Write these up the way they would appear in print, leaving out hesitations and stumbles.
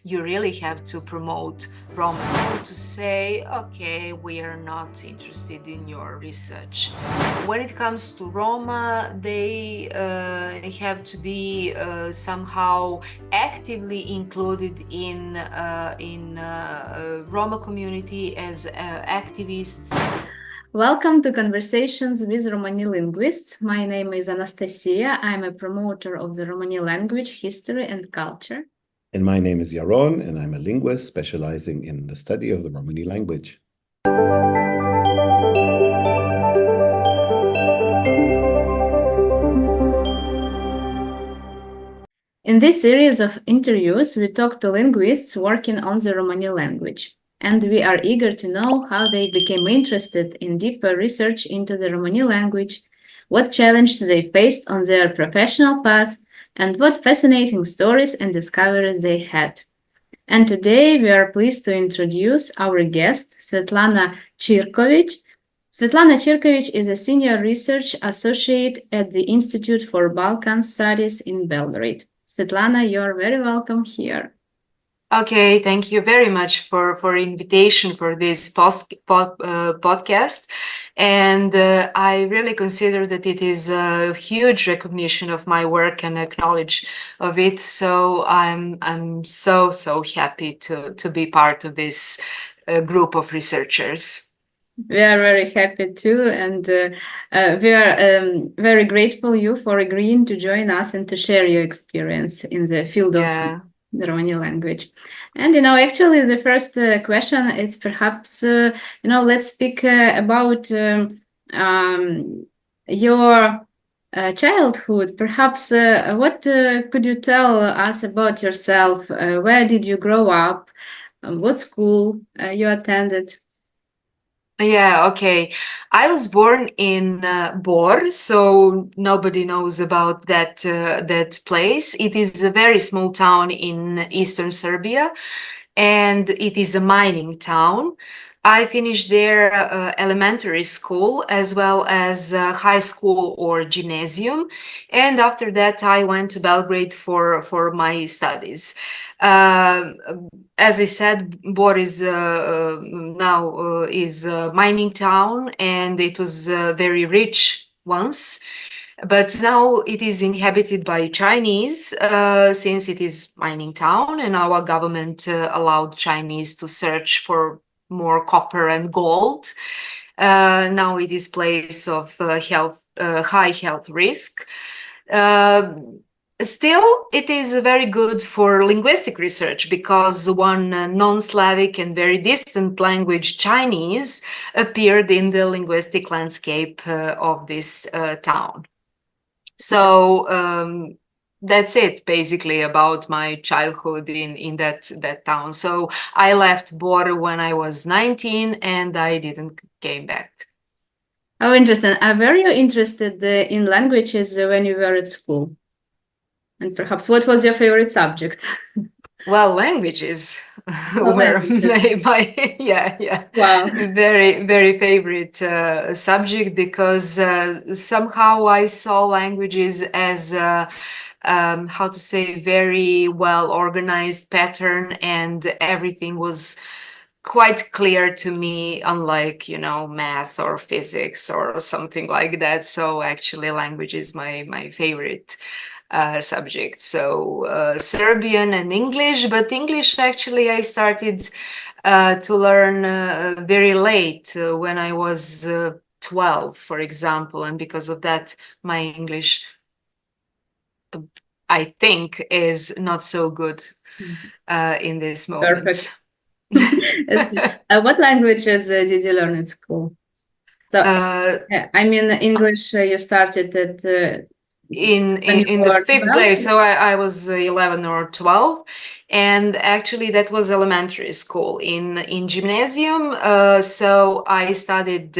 you really have to promote Roma, to say, okay, we are not interested in your research. When it comes to Roma, they have to be somehow actively included in Roma community as activists. Welcome to Conversations with Romani Linguists. My name is Anastasiia. I'm a promoter of the Romani language, history, and culture. And my name is Yaron, and I'm a linguist specializing in the study of the Romani language. In this series of interviews, we talk to linguists working on the Romani language. And we are eager to know how they became interested in deeper research into the Romani language, what challenges they faced on their professional path, and what fascinating stories and discoveries they had. And today we are pleased to introduce our guest, Svetlana Ćirković. Svetlana Ćirković is a senior research associate at the Institute for Balkan Studies in Belgrade. Svetlana, you're very welcome here. Okay, thank you very much for invitation for this podcast. And I really consider that it is a huge recognition of my work and acknowledge of it. So I'm so happy to be part of this group of researchers. We are very happy too, and we are very grateful you for agreeing to join us and to share your experience in the field of the Romani language. And actually the first question is perhaps let's speak about your childhood. Perhaps what could you tell us about yourself? Where did you grow up? What school you attended? Yeah, okay. I was born in Bor, so nobody knows about that place. It is a very small town in eastern Serbia, and it is a mining town. I finished there elementary school as well as high school or gymnasium, and after that I went to Belgrade for my studies. As I said, Bor is now is a mining town, and it was very rich once. But now it is inhabited by Chinese since it is mining town, and our government allowed Chinese to search for more copper and gold. Now it is place of high health risk. Still, it is very good for linguistic research because one non-Slavic and very distant language, Chinese, appeared in the linguistic landscape of this town. So that's it basically about my childhood in that town. So I left Bor when I was 19 and I didn't came back. Oh, interesting. Were you interested in languages when you were at school? And perhaps what was your favorite subject? Well, languages were my Wow. very favorite subject because somehow I saw languages as how to say, very well organized pattern, and everything was quite clear to me, unlike math or physics or something like that. So actually language is my favorite subject. So Serbian and English, but English actually I started to learn very late when I was 12, for example, and because of that my English I think is not so good in this moment. Perfect. What languages did you learn at school? So I mean English you started at in the 5th grade, so I was 11 or 12, and actually that was elementary school. In gymnasium, so I studied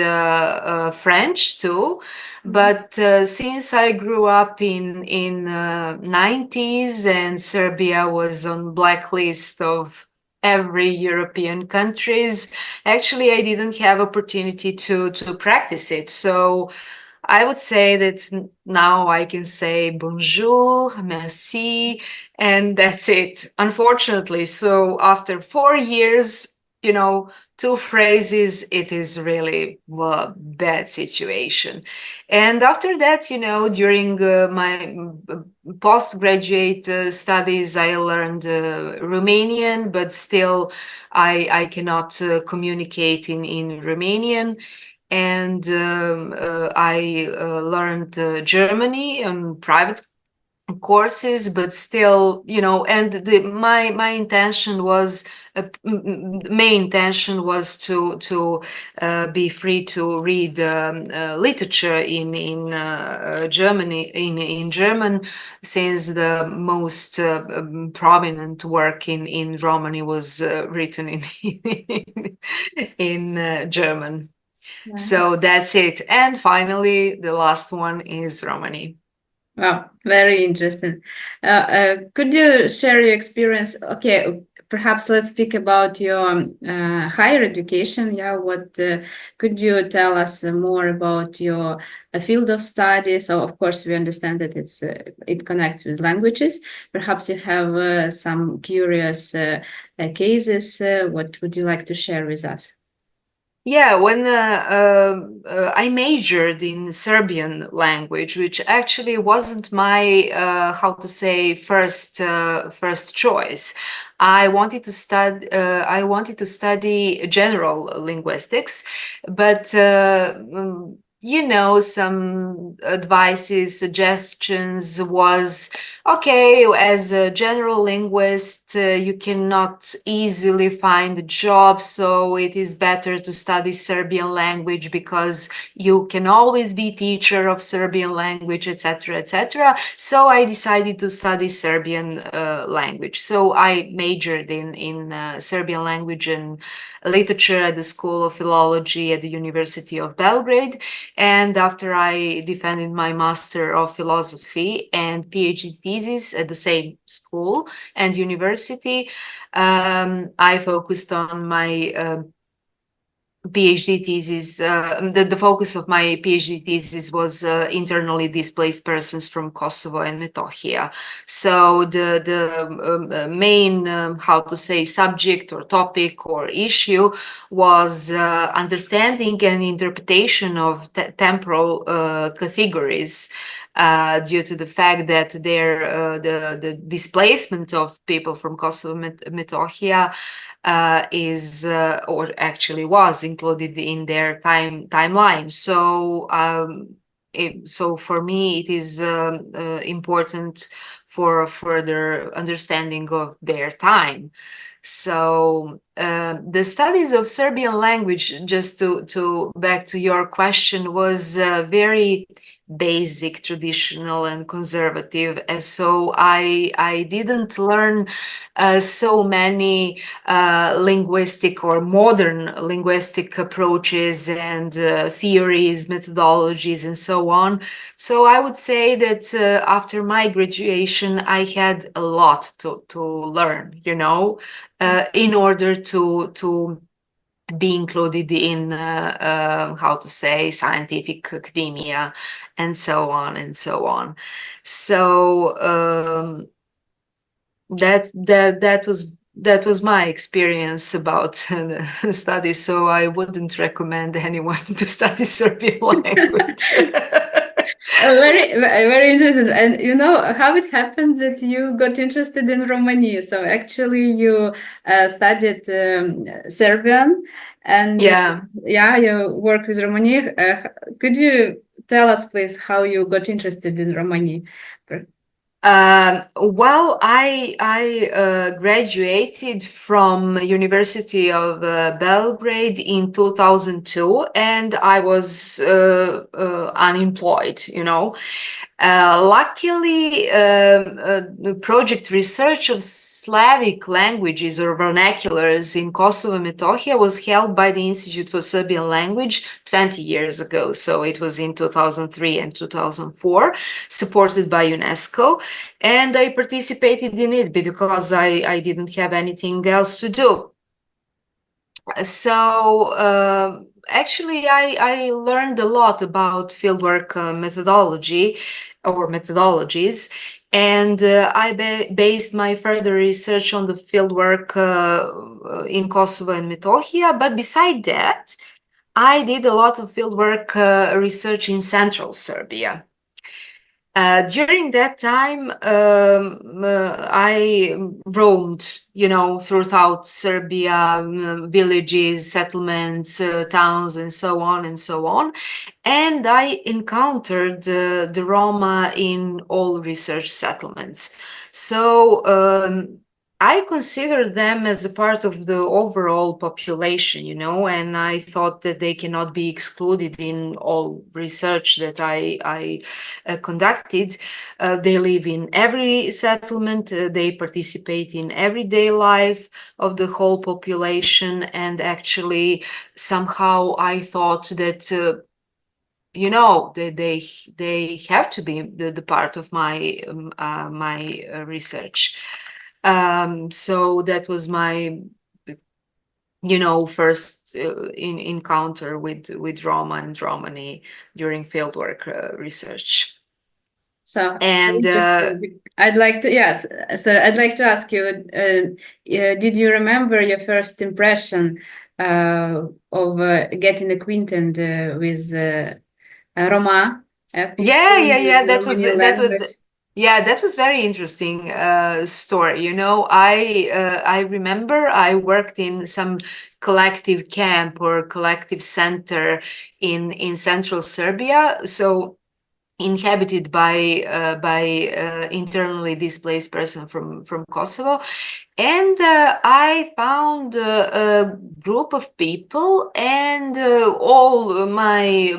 French too, but since I grew up in 90s and Serbia was on blacklist of every European countries, actually I didn't have opportunity to practice it. So I would say that now I can say bonjour, merci, and that's it, unfortunately. So after 4 years, you know, two phrases, it is really a bad situation. And after that, you know, during my postgraduate studies, I learned Romanian, but still I cannot communicate in Romanian. And I learned Germany and private courses, but still, you know, and my intention was main intention was to be free to read literature in Germany in German, since the most prominent work in Romani was written in German. Yeah. So that's it. And finally, the last one is Romani. Wow, very interesting. Could you share your experience? Okay, perhaps let's speak about your higher education. Yeah, what could you tell us more about your field of study? So, of course, we understand that it connects with languages. Perhaps you have some curious cases. What would you like to share with us? Yeah, when I majored in Serbian language, which actually wasn't my how to say first choice. I wanted to study. I wanted to study general linguistics, but you know, some advices, suggestions was okay. As a general linguist, you cannot easily find a job, so it is better to study Serbian language because you can always be teacher of Serbian language, etc., etc. So I decided to study Serbian language. So I majored in Serbian language and literature at the School of Philology at the University of Belgrade. And after I defended my Master of Philosophy and Ph.D. thesis at the same school and university, I focused on my PhD thesis. The focus of my PhD thesis was internally displaced persons from Kosovo and Metohija. So the main, how to say, subject or topic or issue was understanding and interpretation of temporal categories. Due to the fact that the displacement of people from Kosovo Metohija is or actually was included in their timeline. So so for me it is important for further understanding of their time. So the studies of Serbian language, just to back to your question, was very basic, traditional, and conservative. And so I didn't learn so many linguistic or modern linguistic approaches and theories, methodologies, and so on. So I would say that after my graduation, I had a lot to learn, you know, in order to be included in how to say scientific academia and so on and so on. So that was my experience about the study. So I wouldn't recommend anyone to study Serbian language. Very interesting. And you know how it happens that you got interested in Romani. So actually, you studied Serbian, and Yeah. yeah, you work with Romani. Could you tell us, please, how you got interested in Romani? Well, I graduated from University of Belgrade in 2002, and I was unemployed, you know. Luckily, the project research of Slavic languages or vernaculars in Kosovo and Metohija was held by the Institute for Serbian Language 20 years ago. So it was in 2003 and 2004, supported by UNESCO. And I participated in it because I didn't have anything else to do. So actually, I learned a lot about fieldwork methodology or methodologies, and I based my further research on the fieldwork in Kosovo and Metohija. But beside that, I did a lot of fieldwork research in central Serbia. During that time, I roamed, throughout Serbia, villages, settlements, towns, and so on and so on. And I encountered the Roma in all research settlements. So I consider them as a part of the overall population, and I thought that they cannot be excluded in all research that I conducted. They live in every settlement, they participate in everyday life of the whole population, and actually somehow I thought that they have to be the part of my research. So that was my first encounter with Roma and Romani during fieldwork research. So, And I'd like to, yes, so I'd like to ask you, did you remember your first impression of getting acquainted with Roma? Yeah. That was Romani language? Yeah, that was very interesting story. I remember I worked in some collective camp or collective center in central Serbia, so inhabited by internally displaced person from Kosovo. And I found a group of people, and all my,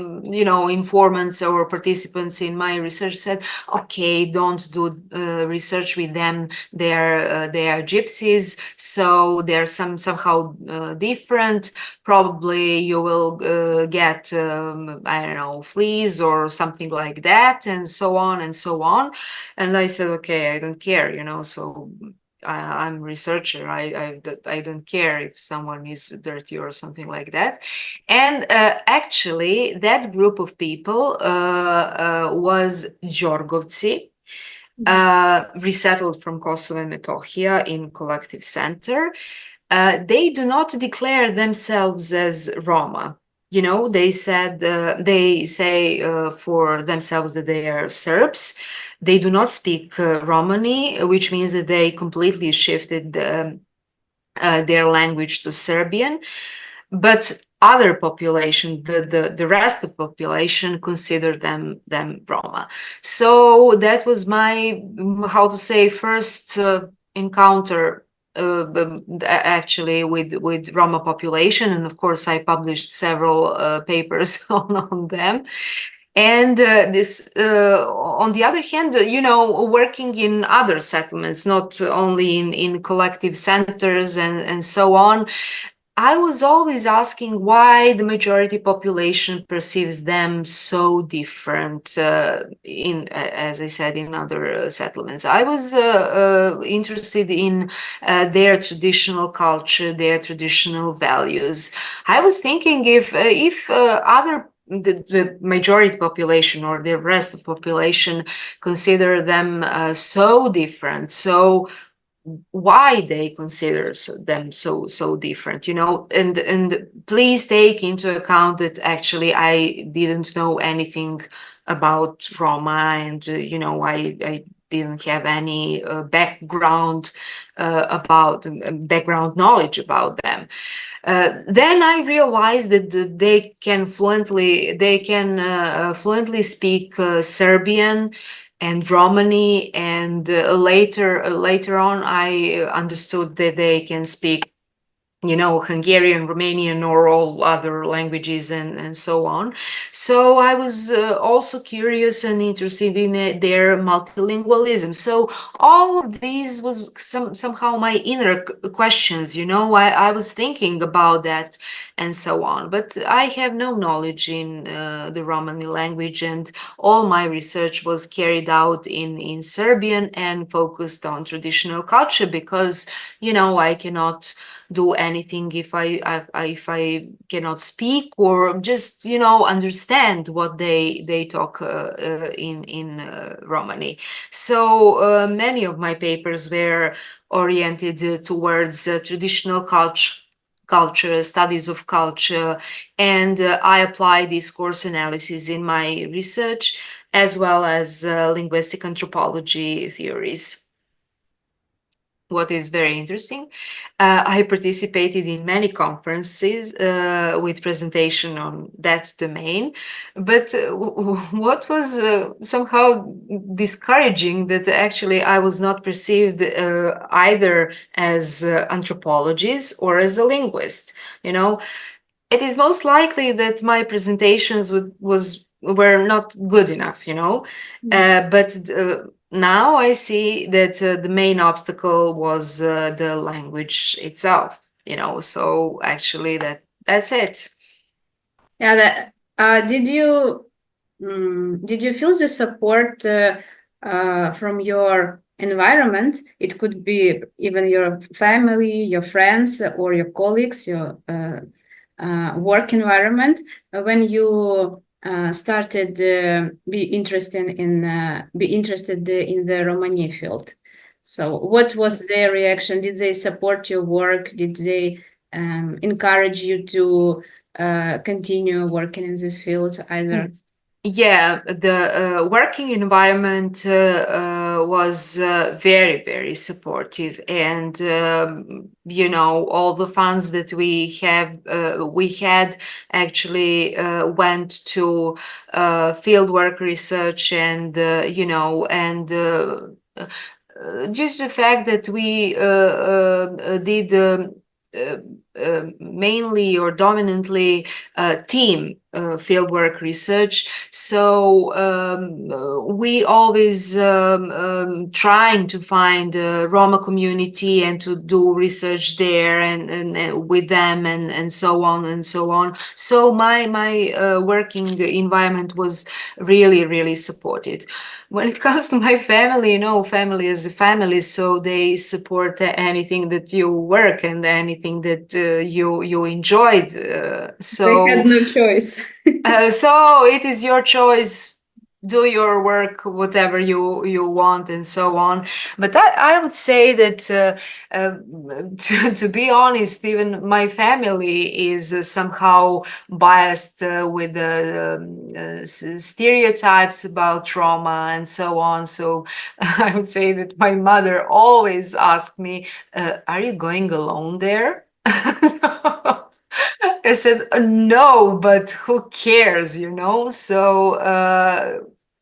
informants or participants in my research said, "Okay, don't do research with them. They are gypsies, so they're somehow different. Probably you will get I don't know, fleas or something like that, and so on and so on." And I said, "Okay, I don't care, so." I'm a researcher. I don't care if someone is dirty or something like that. And actually, that group of people was Đorgovci, resettled from Kosovo and Metohija in collective center. They do not declare themselves as Roma. They say for themselves that they are Serbs. They do not speak Romani, which means that they completely shifted their language to Serbian. But other population, the rest of the population, consider them Roma. So that was my, how to say, first encounter actually with Roma population, and of course I published several papers on them. And this, on the other hand, working in other settlements, not only in collective centers and so on, I was always asking why the majority population perceives them so different as I said, in other settlements. I was interested in their traditional culture, their traditional values. I was thinking if the majority population or the rest of the population consider them so different, so why they consider them so different, and please take into account that actually I didn't know anything about Roma, and I didn't have any background knowledge about them. Then I realized that they can fluently speak Serbian and Romani, and later on I understood that they can speak Hungarian, Romanian, or all other languages, and so on. So I was also curious and interested in their multilingualism. So all of these was somehow my inner questions, I was thinking about that and so on. But I have no knowledge in the Romani language, and all my research was carried out in Serbian and focused on traditional culture, because I cannot do anything if I cannot speak or just understand what they talk in Romani. So many of my papers were oriented towards traditional culture, studies of culture, and I apply this course analysis in my research as well as linguistic anthropology theories. What is very interesting, I participated in many conferences with presentation on that domain, but what was somehow discouraging that actually I was not perceived either as anthropologist or as a linguist. It is most likely that my presentations were not good enough, but now I see that the main obstacle was the language itself, so actually that's it. Yeah, did you feel the support from your environment? It could be even your family, your friends, or your colleagues, your work environment when you started be interested in the Romani field. So what was their reaction? Did they support your work? Did they encourage you to continue working in this field either? Yeah, the working environment was very, very supportive, and all the funds that we had actually went to field work research, and due to the fact that we did. Mainly or dominantly team fieldwork research. So we always trying to find a Roma community and to do research there and with them and so on and so on. So my working environment was really, really supported. When it comes to my family, family is a family, so they support anything that you work and anything that you enjoyed. So they had no choice. So it is your choice. Do your work, whatever you want, and so on. But I would say that to be honest, even my family is somehow biased with stereotypes about Roma and so on. So I would say that my mother always asked me, "Are you going alone there?" I said, no, but who cares, So,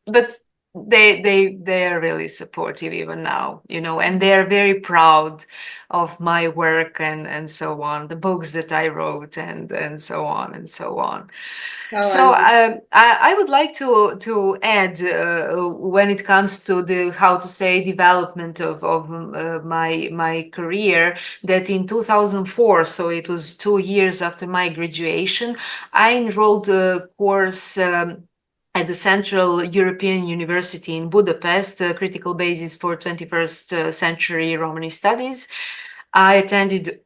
but they are really supportive even now, and they are very proud of my work and so on, the books that I wrote and so on and so on. So I would like to add when it comes to the how to say development of my career, that in 2004, so it was 2 years after my graduation, I enrolled a course at the Central European University in Budapest, Critical Basis for 21st Century Romani Studies. I attended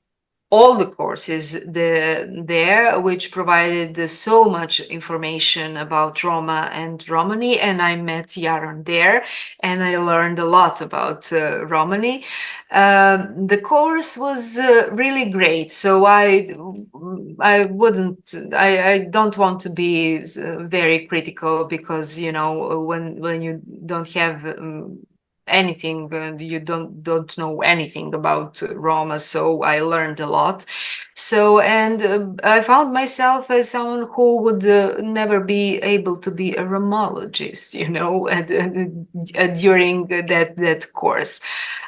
all the courses there, which provided so much information about Roma and Romani, and I met Yaron there, and I learned a lot about Romani. The course was really great, so I don't want to be very critical, because when you don't have anything, you don't know anything about Roma, so I learned a lot. So, and I found myself as someone who would never be able to be a Romologist, during that course.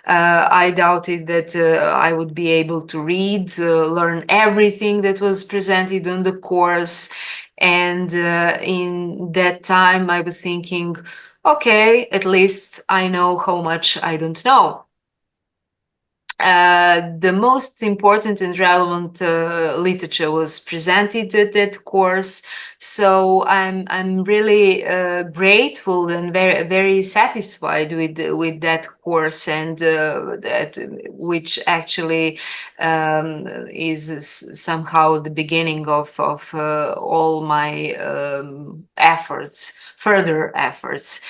I doubted that I would be able to read, learn everything that was presented on the course. And in that time, I was thinking, okay, at least I know how much I don't know. the most important and relevant literature was presented at that course. So I'm really grateful and very satisfied with that course, and that which actually is somehow the beginning of all my further efforts.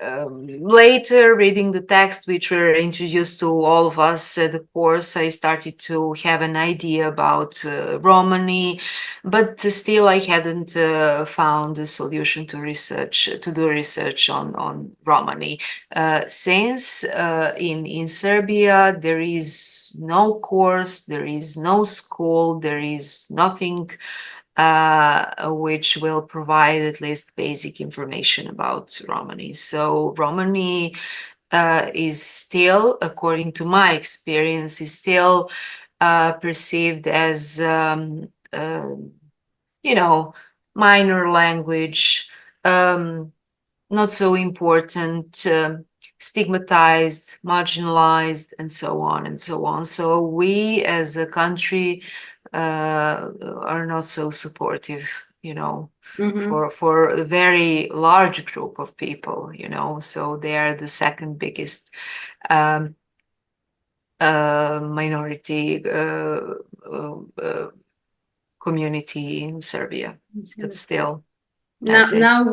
Later, reading the text which were introduced to all of us at the course, I started to have an idea about Romani, but still I hadn't found a solution to do research on Romani. Since in Serbia there is no course, there is no school, there is nothing which will provide at least basic information about Romani. So Romani is still, according to my experience, is still perceived as, minor language, not so important, stigmatized, marginalized, and so on and so on. So we as a country are not so supportive, for a very large group of people, so they are the second biggest minority community in Serbia. But still, that's it. Now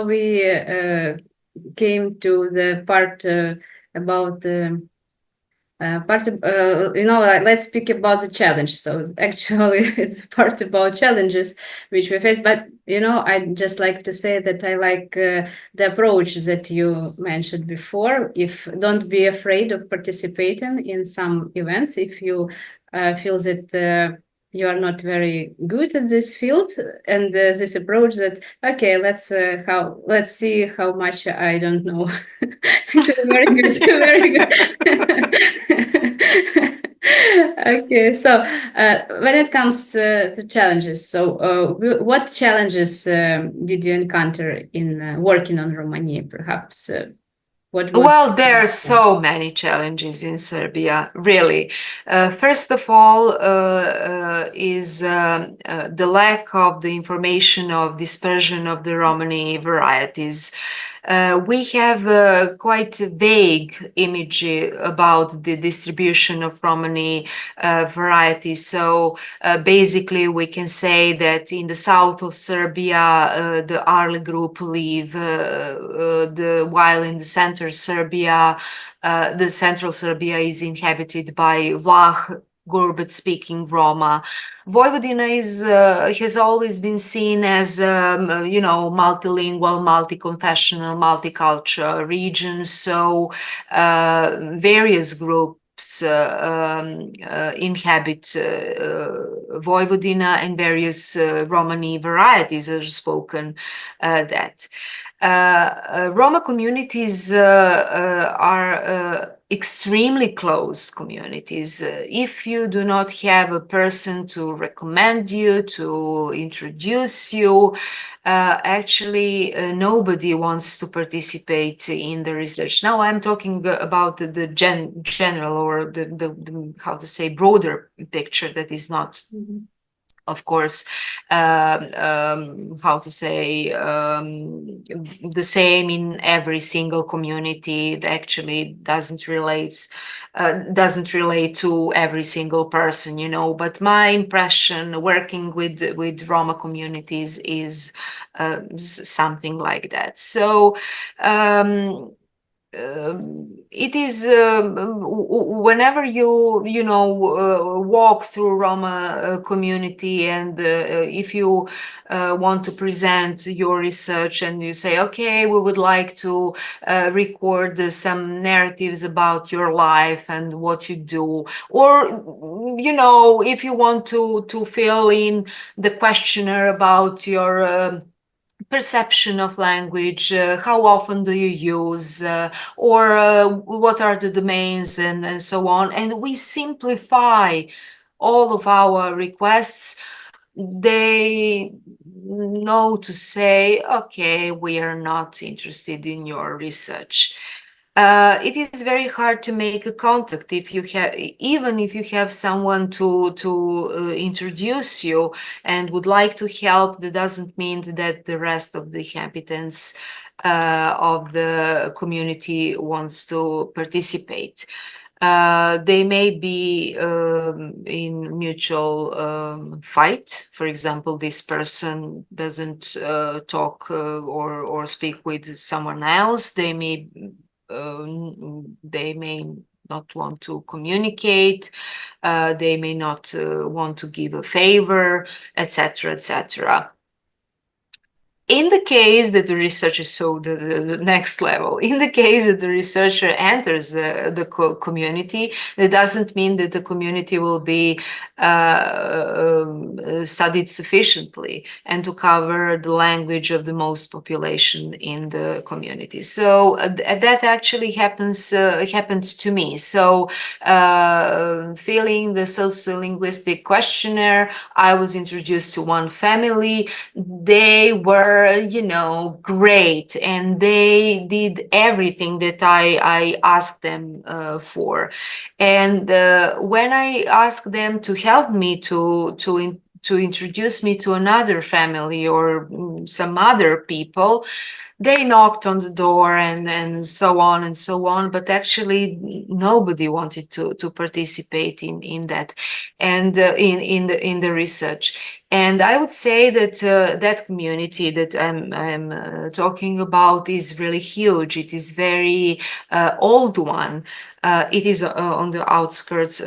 we came to the part about let's speak about the challenge. So it's part about challenges which we face. But I'd just like to say that I like the approach that you mentioned before. If don't be afraid of participating in some events if you feel that you are not very good at this field, and this approach that let's see how much I don't know. Actually, very good, very good. Okay, so when it comes to challenges, so what challenges did you encounter in working on Romani? Perhaps Well, there are so many challenges in Serbia, really. First of all, is the lack of the information of dispersion of the Romani varieties. We have quite a vague image about the distribution of Romani varieties. So basically, we can say that in the south of Serbia, the Arle group live, while in the center Serbia, the central Serbia is inhabited by Vlah, Gurbet-speaking Roma. Vojvodina has always been seen as multilingual, multi-confessional, multicultural region. So various groups inhabit Vojvodina, and various Romani varieties are spoken that. Roma communities are extremely close communities. If you do not have a person to recommend you, to introduce you, actually nobody wants to participate in the research. Now I'm talking about the general, or the how to say, broader picture that is not of course, how to say, the same in every single community. It actually doesn't relate to every single person, But my impression working with Roma communities is something like that. So it is whenever you walk through Roma community, and if you want to present your research and you say, okay, we would like to record some narratives about your life and what you do, or if you want to fill in the questionnaire about your perception of language, how often do you use, or what are the domains, and so on. And we simplify all of our requests. They know to say, okay, we are not interested in your research. it is very hard to make a contact if you have, even if you have someone to introduce you and would like to help. That doesn't mean that the rest of the inhabitants of the community wants to participate. They may be in mutual fight. For example, this person doesn't talk or speak with someone else. They may not want to communicate. They may not want to give a favor, etc., etc. In the case that the researcher, so the next level, in the case that the researcher enters the community, that doesn't mean that the community will be studied sufficiently and to cover the language of the most population in the community. So that actually happened to me. So filling the sociolinguistic questionnaire, I was introduced to one family. They were, great, and they did everything that I asked them for. And when I asked them to help me to introduce me to another family or some other people, they knocked on the door and so on and so on, but actually nobody wanted to participate in that and in the research. And I would say that that community that I'm talking about is really huge. It is very old one. It is on the outskirts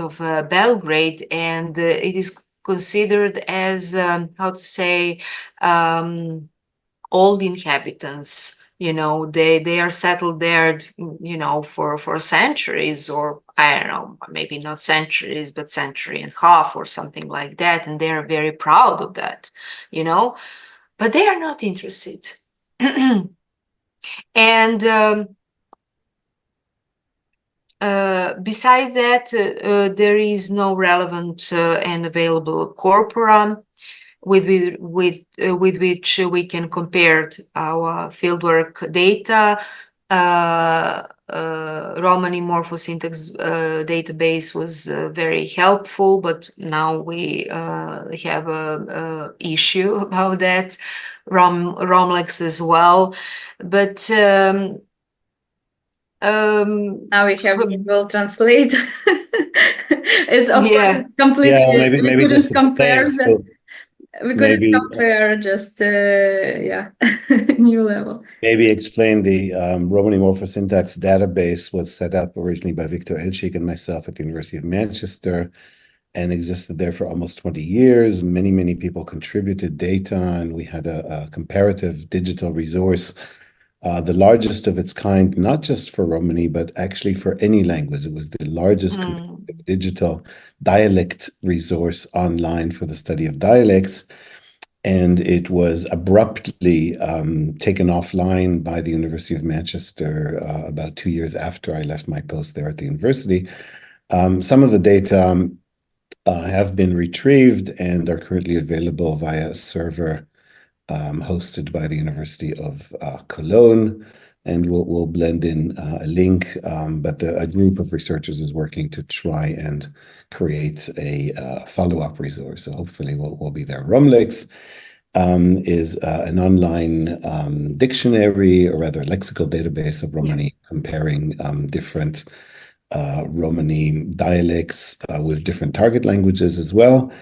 of Belgrade, and it is considered as how to say old inhabitants. They are settled there, for centuries, or I don't know, maybe not centuries, but century and a half or something like that, and they are very proud of that, but they are not interested. And besides that, there is no relevant and available corpora with which we can compare our fieldwork data. Romani morphosyntax database was very helpful, but now we have a issue about that. RomLex as well, but now we have Google Translate. It's of course completely. Yeah, maybe we just compare explain, we couldn't compare just new level. Maybe explain the Romani morphosyntax database was set up originally by Viktor Elchik and myself at the University of Manchester and existed there for almost 20 years. Many people contributed data, and we had a comparative digital resource, the largest of its kind, not just for Romani, but actually for any language. It was the largest comparative digital dialect resource online for the study of dialects. And it was abruptly taken offline by the University of Manchester about 2 years after I left my post there at the university. Some of the data have been retrieved and are currently available via a server hosted by the University of Cologne, and we'll blend in a link, but a group of researchers is working to try and create a follow-up resource. So hopefully we'll be there. RomLex is an online dictionary, or rather lexical database of Romani, comparing different Romani dialects with different target languages as well.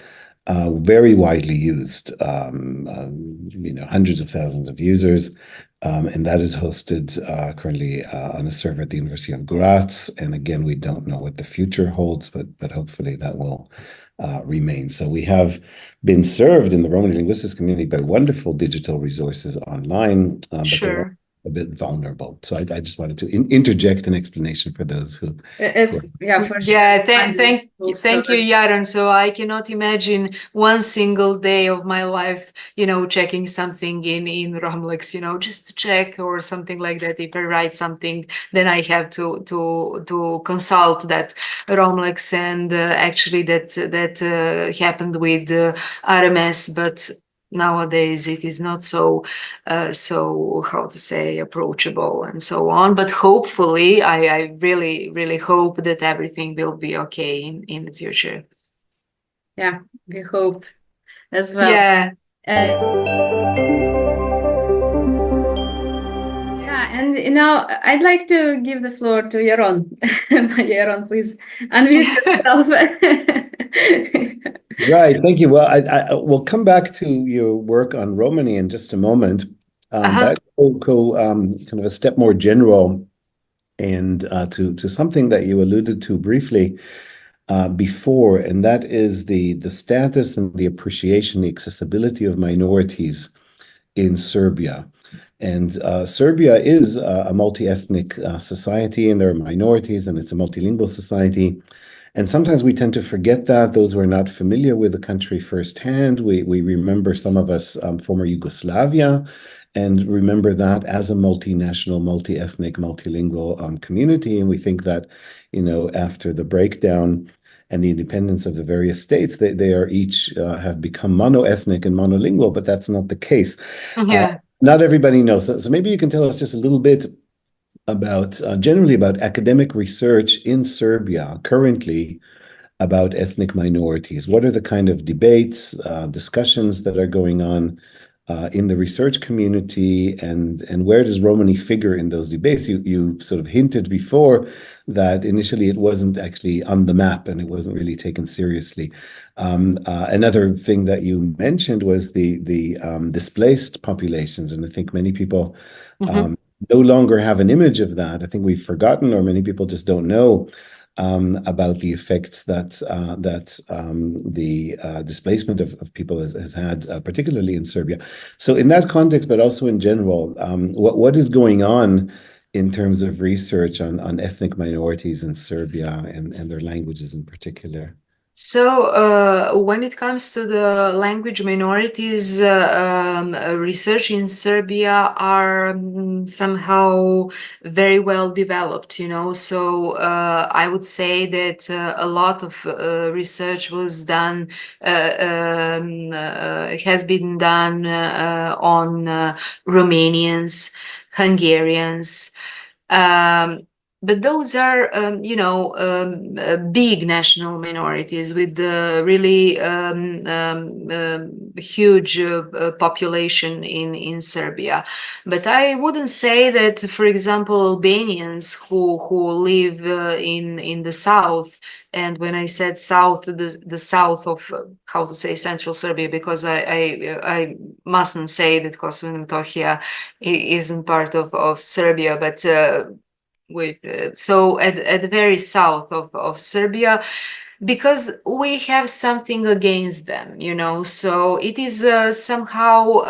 Very widely used, hundreds of thousands of users, and that is hosted currently on a server at the University of Graz. And again, we don't know what the future holds, but hopefully that will remain. So we have been served in the Romani linguistics community by wonderful digital resources online, but they're a bit vulnerable. So I just wanted to interject an explanation for those who. Thank you, Yaron. So I cannot imagine one single day of my life, checking something in RomLex, just to check or something like that. If I write something, then I have to consult that RomLex, and actually that happened with RMS, but nowadays it is not so how to say, approachable and so on. But hopefully, I really hope that everything will be okay in the future. Yeah, we hope as well. Yeah. And I'd like to give the floor to Yaron. Yaron, please unmute yourself. Right, thank you. Well, I will come back to your work on Romani in just a moment, but kind of a step more general and to something that you alluded to briefly before, and that is the status and the appreciation, the accessibility of minorities in Serbia. And Serbia is a multi-ethnic society, and there are minorities, and it's a multilingual society. And sometimes we tend to forget that, those who are not familiar with the country firsthand. We remember, some of us, former Yugoslavia, and remember that as a multinational, multi-ethnic, multilingual community. And we think that, after the breakdown and the independence of the various states, they are each have become mono-ethnic and monolingual, but that's not the case. Yeah. Not everybody knows. So maybe you can tell us just a little bit about generally about academic research in Serbia currently about ethnic minorities. What are the kind of debates, discussions that are going on in the research community, and where does Romani figure in those debates? You sort of hinted before that initially it wasn't actually on the map and it wasn't really taken seriously. Another thing that you mentioned was the displaced populations, and I think many people no longer have an image of that. I think we've forgotten, or many people just don't know about the effects that the displacement of people has had, particularly in Serbia. So in that context, but also in general, what is going on in terms of research on ethnic minorities in Serbia and their languages in particular? So when it comes to the language minorities, research in Serbia are somehow very well developed, So I would say that a lot of research was done, has been done on Romanians, Hungarians. But those are, big national minorities with really huge population in Serbia. But I wouldn't say that, for example, Albanians who live in the south, and when I said south, the south of how to say Central Serbia, because I mustn't say that Kosovo and Metohija isn't part of Serbia, but so at the very south of Serbia, because we have something against them, So it is somehow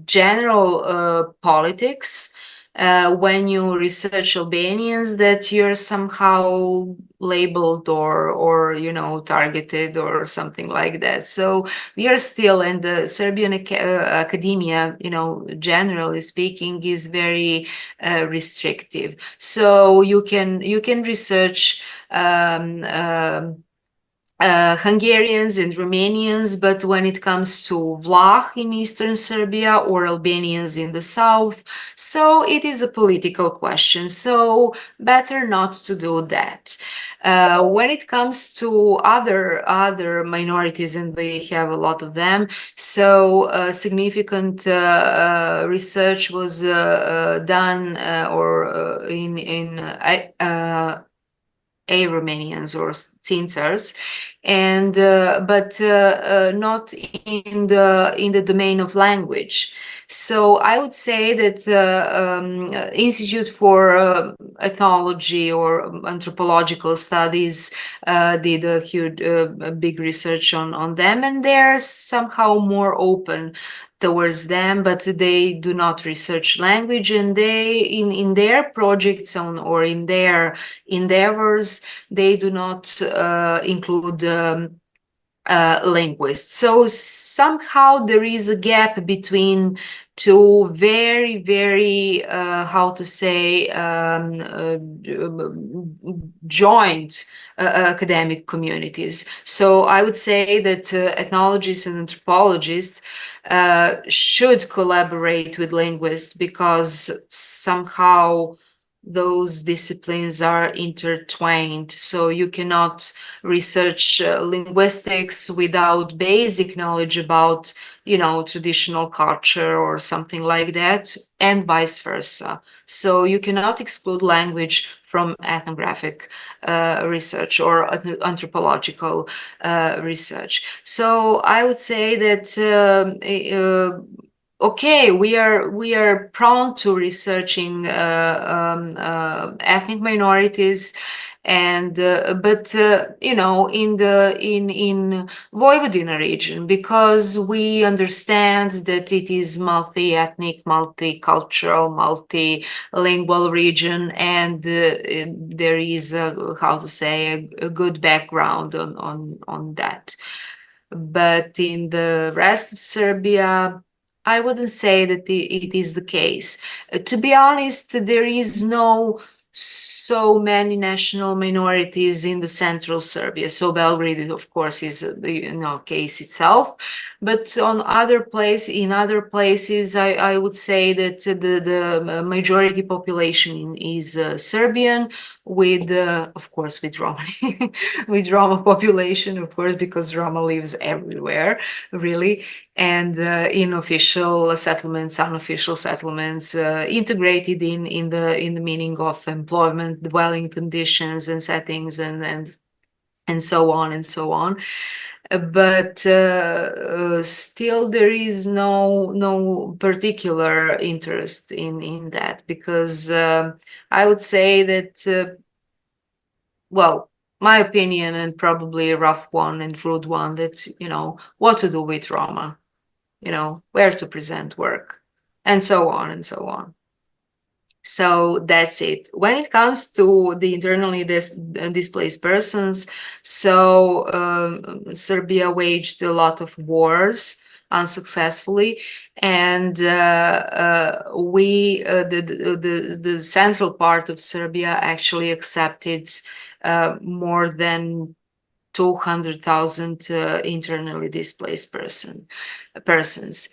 general politics when you research Albanians, that you're somehow labeled or targeted or something like that. So we are still, and the Serbian academia, generally speaking, is very restrictive. So you can research Hungarians and Romanians, but when it comes to Vlah in eastern Serbia or Albanians in the south, so it is a political question. So better not to do that. When it comes to other minorities, and we have a lot of them, so significant research was done in Romanians or Tsintsars, and but not in the domain of language. So I would say that Institute for Ethnology or Anthropological Studies did a huge, big research on them, and they're somehow more open towards them, but they do not research language, and they in their projects or in their endeavors, they do not include linguists. So somehow there is a gap between two very, very, how to say, joint academic communities. So I would say that ethnologists and anthropologists should collaborate with linguists, because somehow those disciplines are intertwined. So you cannot research linguistics without basic knowledge about, traditional culture or something like that, and vice versa. So you cannot exclude language from ethnographic research or anthropological research. So I would say that okay, we are prone to researching ethnic minorities, and but in Vojvodina region, because we understand that it is multi-ethnic, multicultural, multilingual region, and there is a good background on that. But in the rest of Serbia, I wouldn't say that it is the case. To be honest, there is no so many national minorities in the central Serbia. So Belgrade, of course, is case itself. But in other places, I would say that the majority population is Serbian, with of course with Romani, with Roma population, of course, because Roma lives everywhere, really, and in official settlements, unofficial settlements, integrated in the meaning of employment, dwelling conditions and settings, and so on and so on. But still there is no particular interest in that, because I would say that well, my opinion, and probably a rough one and rude one, that what to do with Roma, where to present work, and so on and so on. So that's it. When it comes to the internally displaced persons, so Serbia waged a lot of wars unsuccessfully, and the central part of Serbia actually accepted more than 200,000 internally displaced persons.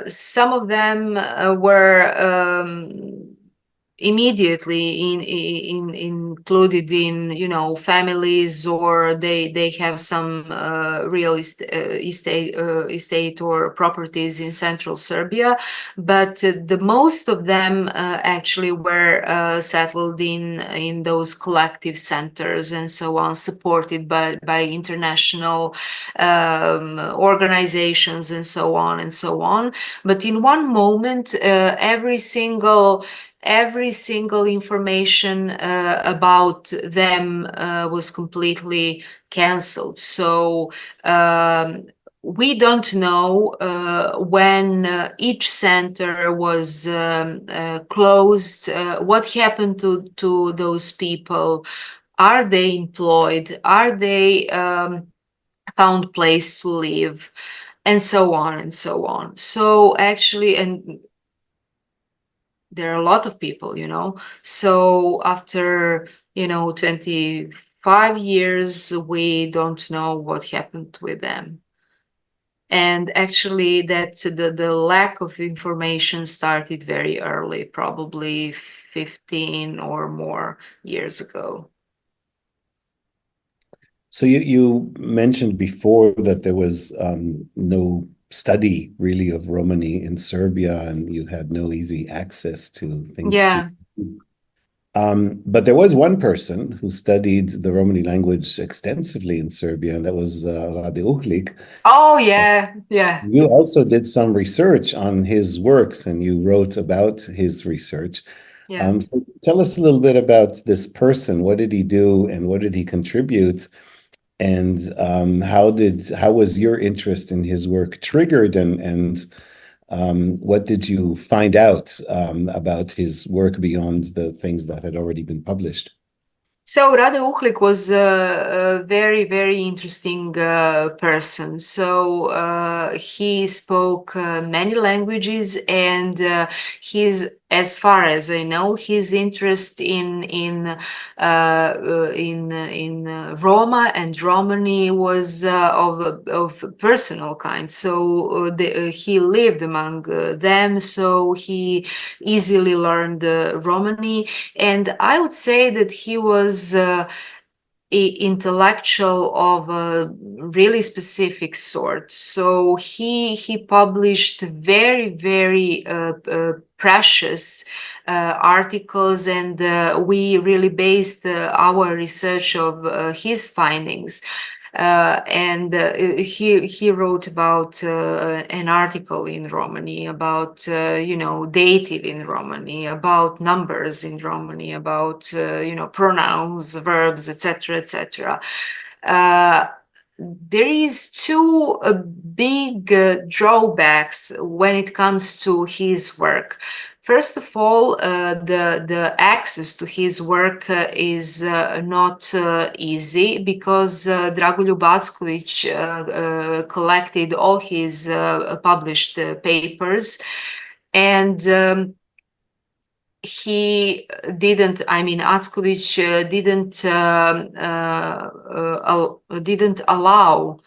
Some of them were immediately included in families, or they have some real estate or properties in central Serbia, but the most of them actually were settled in those collective centers and so on, supported by international organizations and so on and so on. But in one moment, every single information about them was completely cancelled. So we don't know when each center was closed, what happened to those people. Are they employed? Are they found place to live? And so on and so on. So actually, and there are a lot of people, so after 25 years, we don't know what happened with them. And actually that the lack of information started very early, probably 15 or more years ago. So you mentioned before that there was no study really of Romani in Serbia, and you had no easy access to things. Yeah. But there was one person who studied the Romani language extensively in Serbia, and that was Rade Uhlik. Oh, yeah, yeah. You also did some research on his works, and you wrote about his research. Yeah. So tell us a little bit about this person. What did he do, and what did he contribute? And how was your interest in his work triggered, and what did you find out about his work beyond the things that had already been published? So Rade Uhlik was a very, very interesting person. So he spoke many languages, and as far as I know, his interest in Roma and Romani was of personal kind. So he lived among them, so he easily learned Romani, and I would say that he was intellectual of a really specific sort. So he published very precious articles, and we really based our research of his findings. And he wrote about an article in Romani about dative in Romani, about numbers in Romani, about pronouns, verbs, etc., etc. There is two big drawbacks when it comes to his work. First of all, the access to his work is not easy, because Dragoljub Acković collected all his published papers, and he didn't, I mean, Acković didn't allow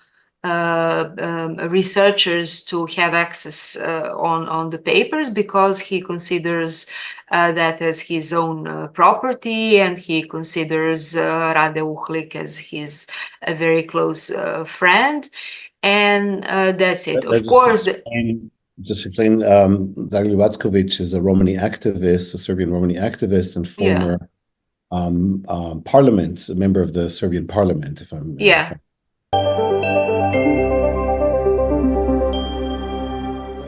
researchers to have access on the papers, because he considers that as his own property, and he considers Rade Uhlik as his a very close friend, and that's it. Of course, just explain, Dragoljub Acković is a Romani activist, a Serbian Romani activist, and former parliament, a member of the Serbian parliament, if I'm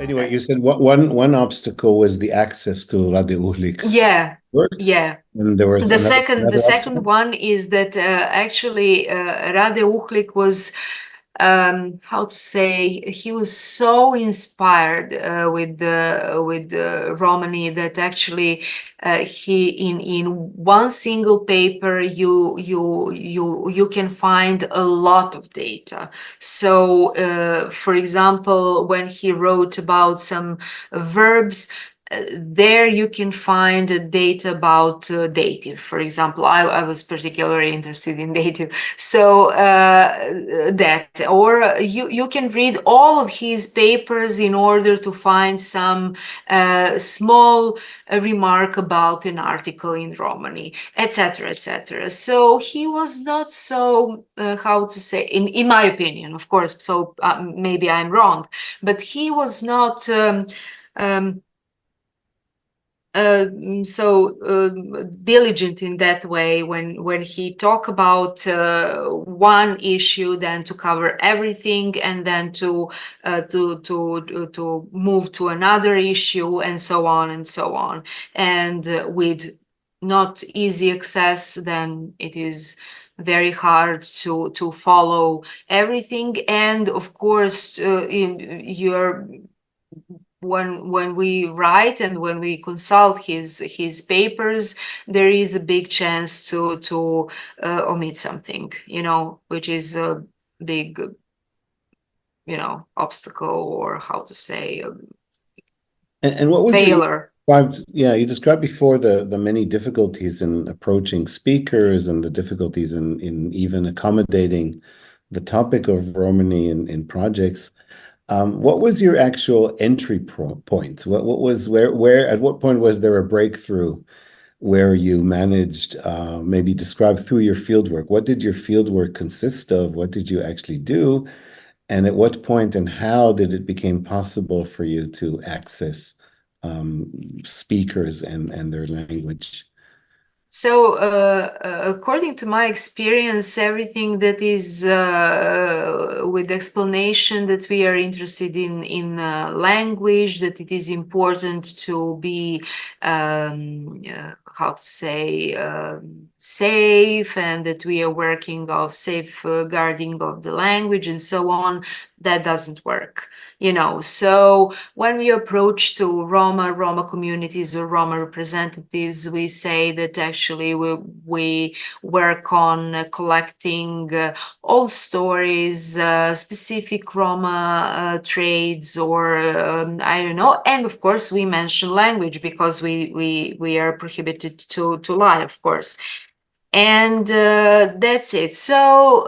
Anyway, you said one obstacle was the access to Rade Uhlik's work. Yeah. And there was the second one is that actually Rade Uhlik was, how to say, he was so inspired with Romani that actually he in one single paper you can find a lot of data. So for example, when he wrote about some verbs, there you can find data about dative, for example. I was particularly interested in dative, so that, or you can read all of his papers in order to find some small remark about an article in Romani, etc., etc. So he was not so, how to say, in my opinion, of course, so maybe I'm wrong, but he was not diligent in that way when he talk about one issue, then to cover everything, and then to move to another issue, and so on and so on. And with not easy access, then it is very hard to follow everything. And of course, when we write and when we consult his papers, there is a big chance to omit something, which is a big, obstacle, or how to say, and what was failure. You described before the many difficulties in approaching speakers, and the difficulties in even accommodating the topic of Romani in projects. What was your actual entry point? What was where at what point was there a breakthrough where you managed, maybe describe through your fieldwork? What did your fieldwork consist of? What did you actually do? And at what point and how did it become possible for you to access speakers and their language? So, according to my experience, everything that is with explanation that we are interested in language, that it is important to be, how to say, safe and that we are working of safeguarding of the language and so on. That doesn't work, you know. So when we approach to Roma communities or Roma representatives, we say that actually we work on collecting all stories, specific Roma traits, or I don't know. And of course, we mention language because we are prohibited to lie, of course. And that's it. So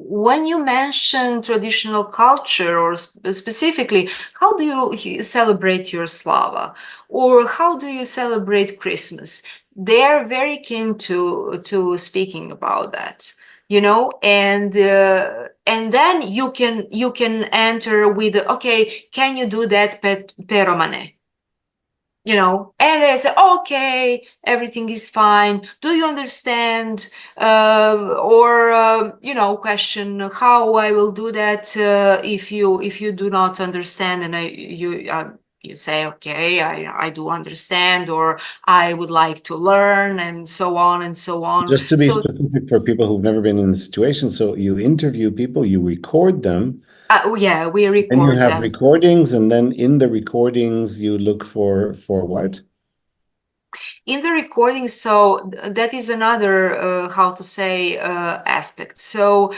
when you mention traditional culture, or specifically, how do you celebrate your Slava, or how do you celebrate Christmas? They're very keen to speaking about that, you know. And then you can enter with, okay, can you do that per romane? You know, and they say, okay, everything is fine. Do you understand? Or you know, question how I will do that if you do not understand, and you say, okay, I do understand, or I would like to learn, and so on and so on. Just to be So specific for people who've never been in the situation, so you interview people, you record them, yeah, we and you record have them. recordings, and then in the recordings you look for what? In the recording, so that is another how to say aspect. So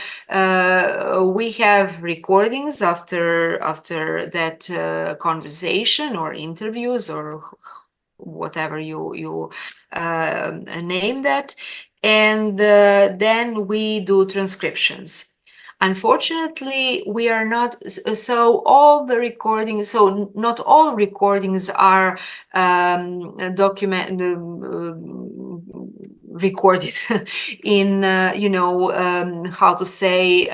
we have recordings after that conversation or interviews or whatever you name that, and then we do transcriptions. Unfortunately, we are not, so all the recordings, so not all recordings are recorded in, you know, how to say,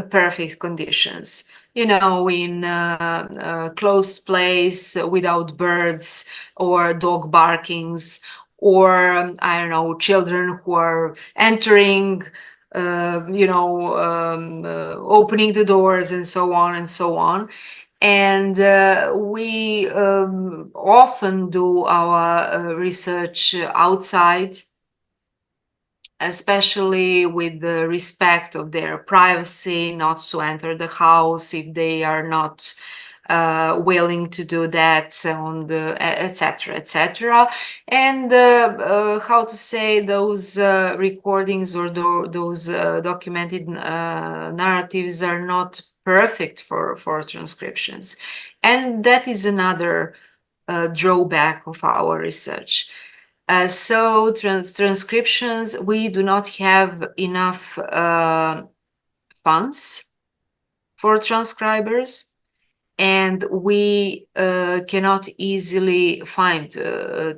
perfect conditions. You know, in a closed place without birds or dog barkings, or I don't know, children who are entering, you know, opening the doors and so on and so on. And we often do our research outside, especially with the respect of their privacy, not to enter the house if they are not willing to do that, on the etc etc. And how to say, those recordings or those documented narratives are not perfect for transcriptions, and that is another drawback of our research. So transcriptions, we do not have enough funds for transcribers, and we cannot easily find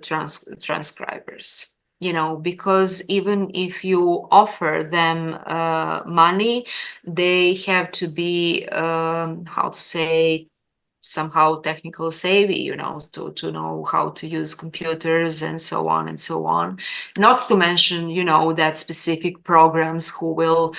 transcribers, you know, because even if you offer them money, they have to be, how to say, somehow technical savvy, you know, to know how to use computers and so on and so on. Not to mention, you know, that specific programs who will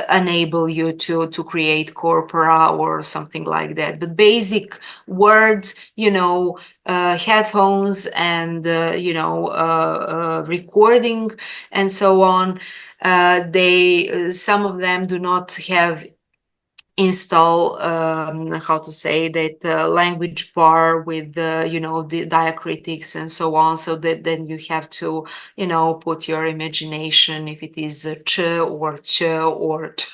enable you to create corpora or something like that. But basic words, you know, headphones and, you know, recording and so on. They, some of them do not have install, how to say that, language bar with the, you know, the diacritics and so on, so that then you have to, you know, put your imagination if it is ch or ch or t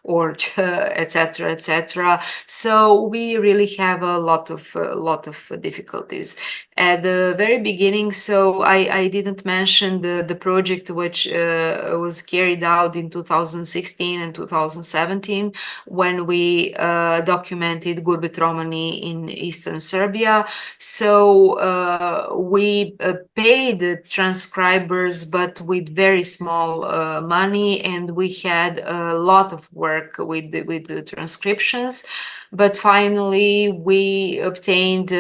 or ch, etc etc. So we really have a lot of difficulties at the very beginning. So I didn't mention the project which was carried out in 2016 and 2017, when we documented Gurbet Romani in eastern Serbia. So we paid transcribers, but with very small money, and we had a lot of work with the transcriptions. But finally, we obtained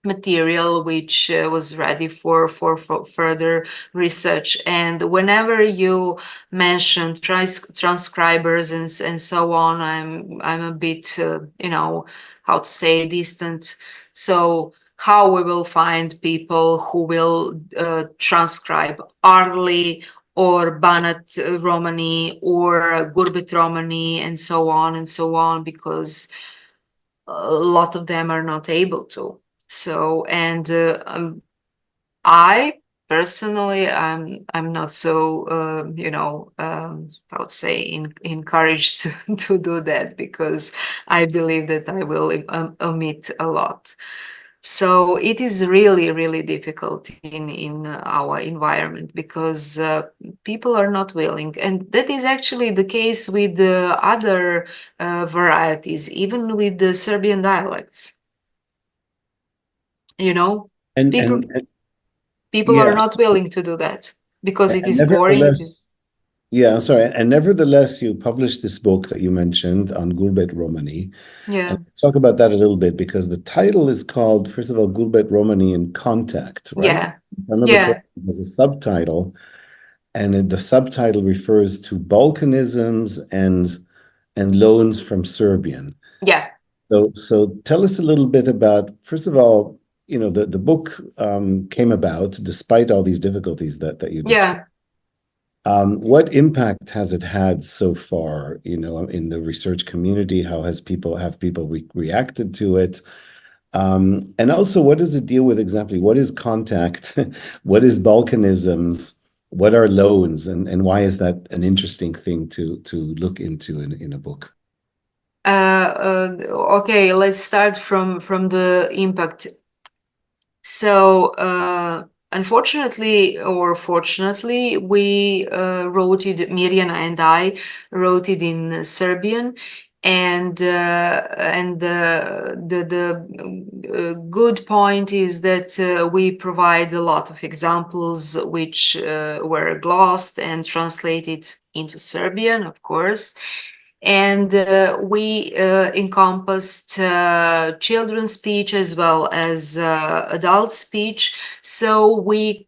material which was ready for further research. And whenever you mention transcribers and so on, I'm a bit, you know, how to say, distant. So how we will find people who will transcribe Arli or Banat Romani or Gurbet Romani and so on, because a lot of them are not able to. So, and I personally, I'm not so, I would say encouraged to do that, because I believe that I will omit a lot. So it is really, really difficult in our environment, because people are not willing. And that is actually the case with the other varieties, even with the Serbian dialects. You know, And people and people are yeah, not willing to do that because it and is boring. nevertheless, yeah, I'm sorry. And nevertheless, you published this book that you mentioned on Gurbet Romani. Yeah, And talk about that a little bit, because the title is called, first of all, Gurbet Romani in Contact, right? yeah, If I remember yeah, correctly, there's a subtitle, and the subtitle refers to Balkanisms and loans from Serbian. yeah. So tell us a little bit about, first of all, the book came about despite all these difficulties that you described. Yeah. What impact has it had so far, in the research community? How have people reacted to it? And also, what does it deal with exactly? What is contact? What is Balkanisms? What are loans? And why is that an interesting thing to look into in a book? Okay, let's start from the impact. So, unfortunately or fortunately, we wrote it, Mirjana and I wrote it in Serbian, and the good point is that we provide a lot of examples which were glossed and translated into Serbian, of course. And we encompassed children's speech as well as adult speech, so we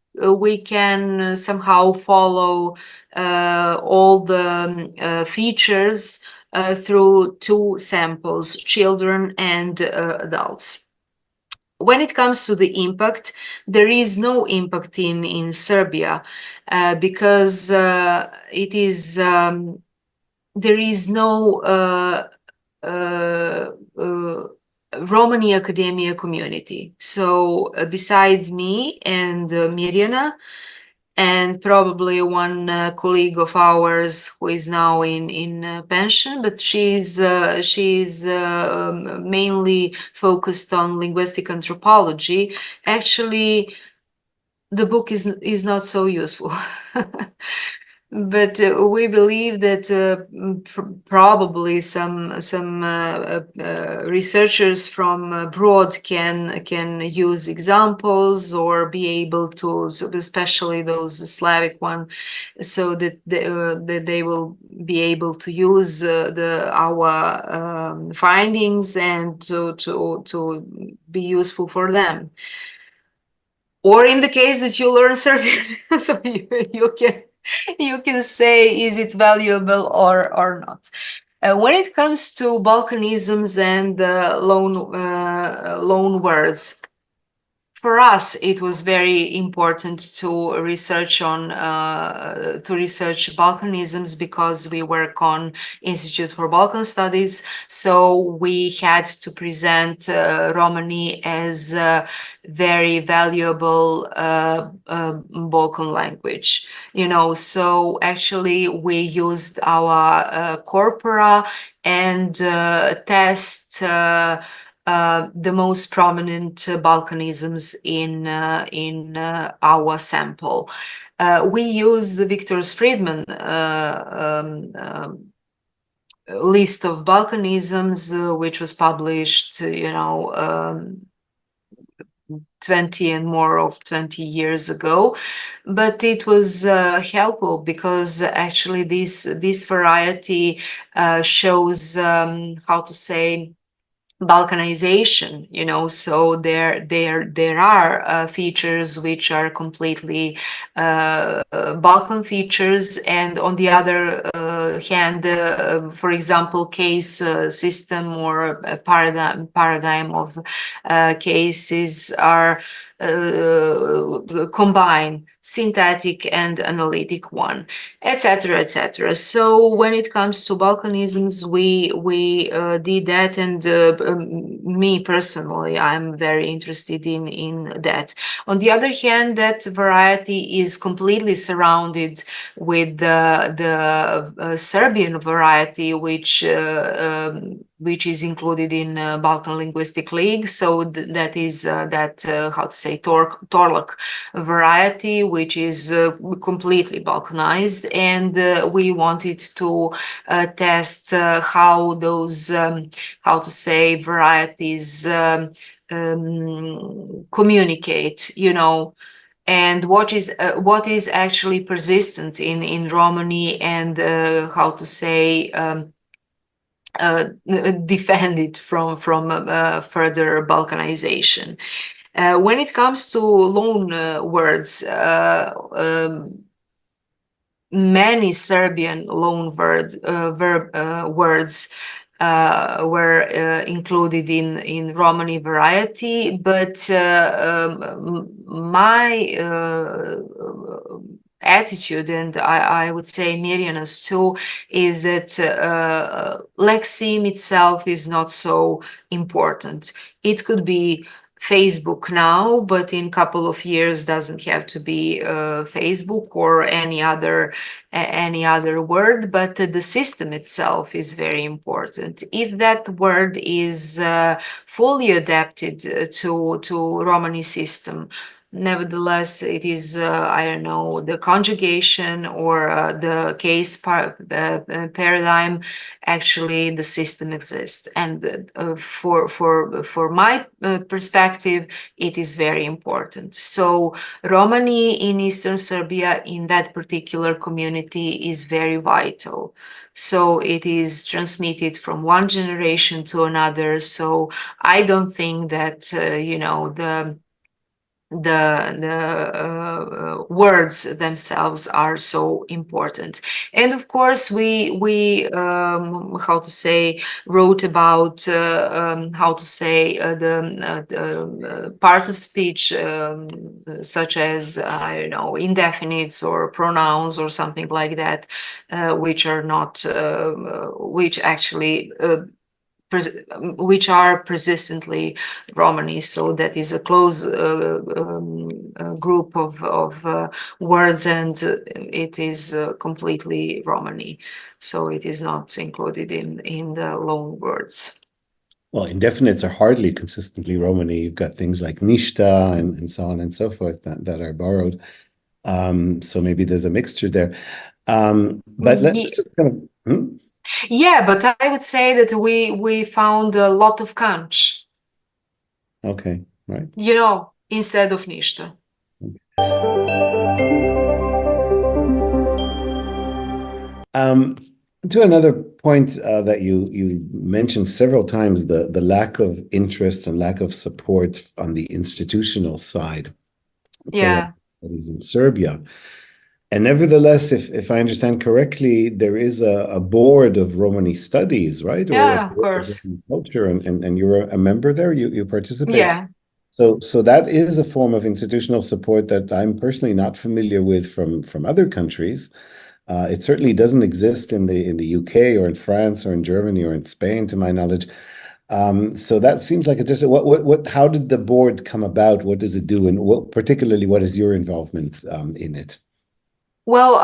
can somehow follow all the features through two samples, children and adults. When it comes to the impact, there is no impact in Serbia because it is there is no Romani academia community. So besides me and Mirjana, and probably one colleague of ours who is now in pension, but she's mainly focused on linguistic anthropology. Actually, the book is not so useful. But we believe that probably some researchers from abroad can use examples or be able to, especially those Slavic one, so that they will be able to use our findings and to be useful for them. Or in the case that you learn Serbian, so you can say, is it valuable or not? When it comes to Balkanisms and loan words, for us, it was very important to research Balkanisms because we work on Institute for Balkan Studies. So we had to present Romani as a very valuable Balkan language. So actually we used our corpora and test the most prominent Balkanisms in our sample. We use the Victor Friedman list of Balkanisms, which was published, 20 and more of 20 years ago, but it was helpful because actually this variety shows how to say Balkanization, so there are features which are completely Balkan features, and on the other hand, for example, case system or a paradigm of cases are combine synthetic and analytic one, etc., etc. So when it comes to Balkanisms, we did that, and me personally, I'm very interested in that. On the other hand, that variety is completely surrounded with the Serbian variety, which is included in Balkan Linguistic League. So that is how to say Torlak variety, which is completely Balkanized, and we wanted to test how those how to say varieties communicate, and what is actually persistent in Romani, and how to say defend it from further Balkanization. When it comes to loan words, many Serbian loan words were included in Romani variety, but my attitude, and I would say Mirjana's too, is that lexeme itself is not so important. It could be Facebook now, but in a couple of years doesn't have to be Facebook or any other word, but the system itself is very important. If that word is fully adapted to Romani system, nevertheless, it is, I don't know, the conjugation or the case paradigm, actually the system exists. And for my perspective, it is very important. So Romani in Eastern Serbia, in that particular community, is very vital. So it is transmitted from one generation to another. So I don't think that, the words themselves are so important. And of course we how to say wrote about how to say the part of speech such as I don't know, indefinites or pronouns or something like that, which are not which actually which are persistently Romani. So that is a close group of words, and it is completely Romani. So it is not included in the loan words. Well, indefinites are hardly consistently Romani. You've got things like nishta and so on and so forth that are borrowed. So maybe there's a mixture there. But let's just kind of... Yeah, but I would say that we found a lot of kanch. Okay, right. Instead of ništa. To another point that you mentioned several times, the lack of interest and lack of support on the institutional side for studies in Serbia. And nevertheless, if I understand correctly, there is a board of Romani studies, right? Yeah, of course. Culture, and you're a member there. You participate. Yeah. So that is a form of institutional support that I'm personally not familiar with from other countries. It certainly doesn't exist in the UK or in France or in Germany or in Spain, to my knowledge. So that seems like how did the board come about? What does it do, and particularly what is your involvement in it? Well,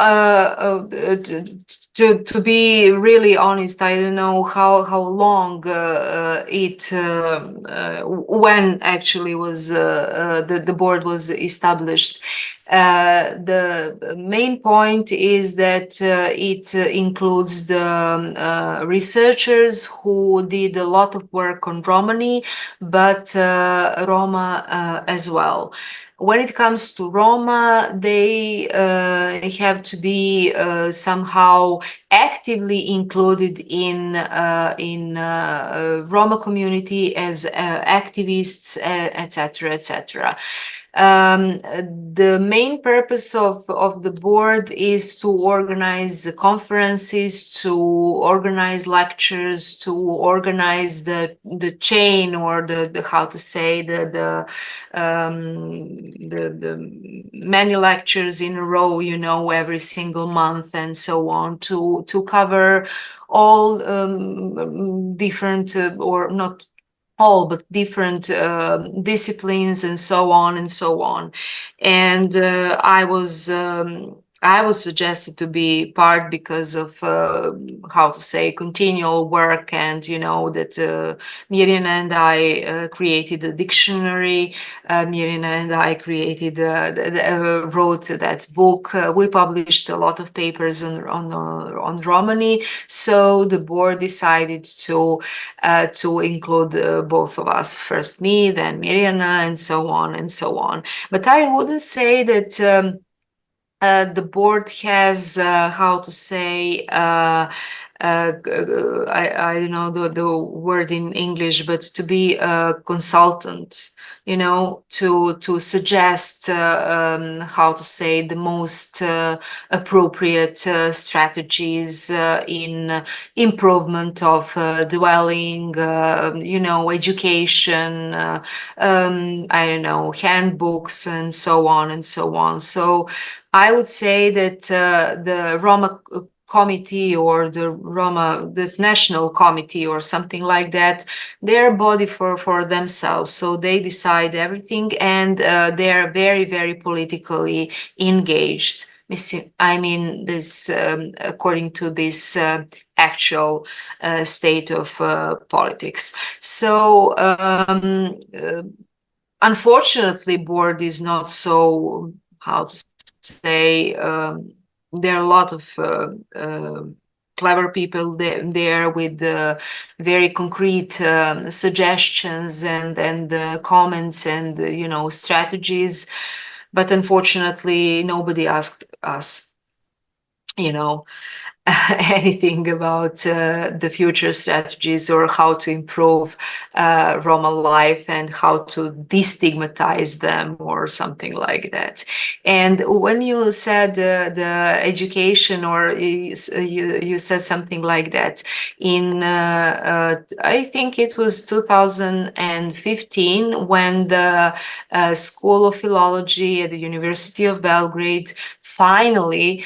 to be really honest, I don't know how long when actually was the board was established. The main point is that it includes the researchers who did a lot of work on Romani, but Roma as well. When it comes to Roma, they have to be somehow actively included in Roma community as activists, etc., etc. The main purpose of the board is to organize conferences, to organize lectures, to organize the chain, or the how to say, the many lectures in a row, you know, every single month, and so on, to cover all different or not all, but different disciplines, and so on and so on. And I was suggested to be part because of how to say, continual work, and you know that Mirjana and I created a dictionary. Mirjana and I created wrote that book. We published a lot of papers on Romani, so the board decided to include both of us, first me, then Mirjana, and so on and so on. But I wouldn't say that the board has how to say, I don't know the word in English, but to be a consultant, you know, to suggest how to say, the most appropriate strategies in improvement of dwelling, you know, education, I don't know, handbooks, and so on and so on. So I would say that the Roma committee, or the Roma, the national committee, or something like that, they're a body for themselves. So they decide everything, and they're very, very politically engaged. I mean, this according to this actual state of politics. So unfortunately, board is not so, how to say, there are a lot of clever people there with very concrete suggestions and comments, and you know, strategies, but unfortunately nobody asked us, you know, anything about the future strategies, or how to improve Roma life, and how to destigmatize them, or something like that. And when you said the education, or you said something like that, in I think it was 2015, when the School of Philology at the University of Belgrade finally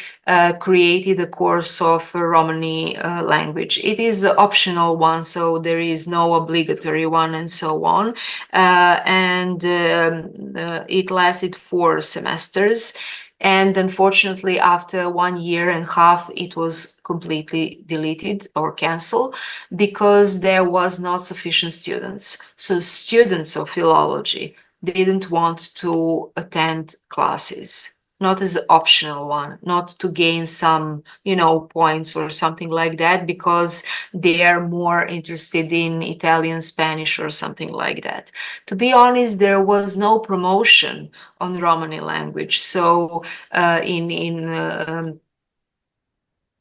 created a course of Romani language. It is an optional one, so there is no obligatory one, and so on. It lasted 4 semesters. And unfortunately, after 1 year and a half, it was completely deleted or cancelled, because there was not sufficient students. So students of philology didn't want to attend classes, not as an optional one, not to gain some, you know, points or something like that, because they are more interested in Italian, Spanish, or something like that. To be honest, there was no promotion on Romani language. So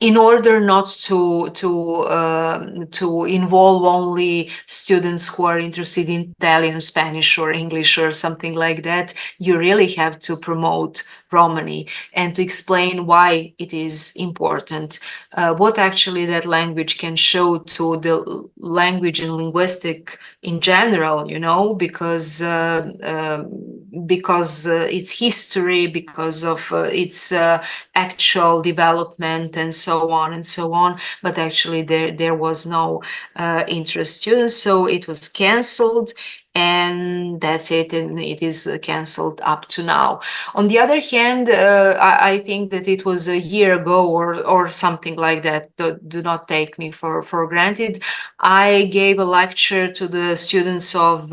in order not to involve only students who are interested in Italian, Spanish, or English, or something like that, you really have to promote Romani, and to explain why it is important, what actually that language can show to the language and linguistic in general, you know, because its history, because of its actual development, and so on and so on. But actually there was no interest students, so it was cancelled, and that's it, and it is cancelled up to now. On the other hand, I think that it was a year ago, or something like that. Do not take me for granted. I gave a lecture to the students of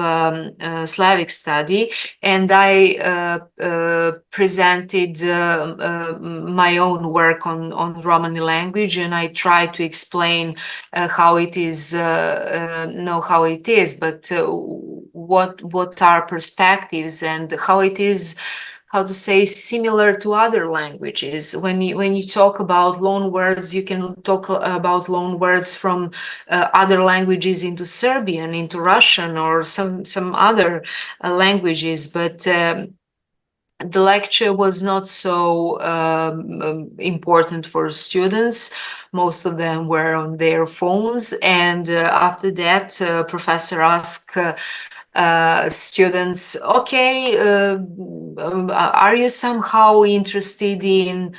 Slavic study, and I presented my own work on Romani language, and I tried to explain how it is, how it is, but what are perspectives, and how it is, how to say, similar to other languages. When you talk about loan words, you can talk about loan words from other languages into Serbian, into Russian, or some other languages, but the lecture was not so important for students. Most of them were on their phones. And after that, professor asked students, okay, are you somehow interested in,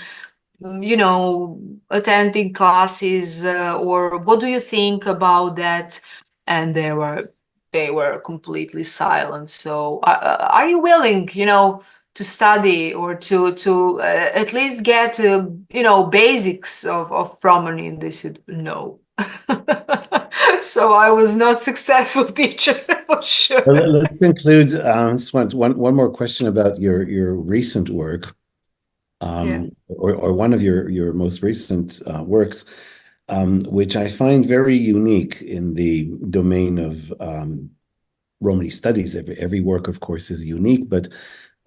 attending classes, or what do you think about that? And they were completely silent. So, are you willing, to study or to at least get basics of Romani? And they said no. So I was not successful teacher for sure. Well, let's conclude. One more question about your recent work, or one of your most recent works, which I find very unique in the domain of Romani studies. Every work, of course, is unique, but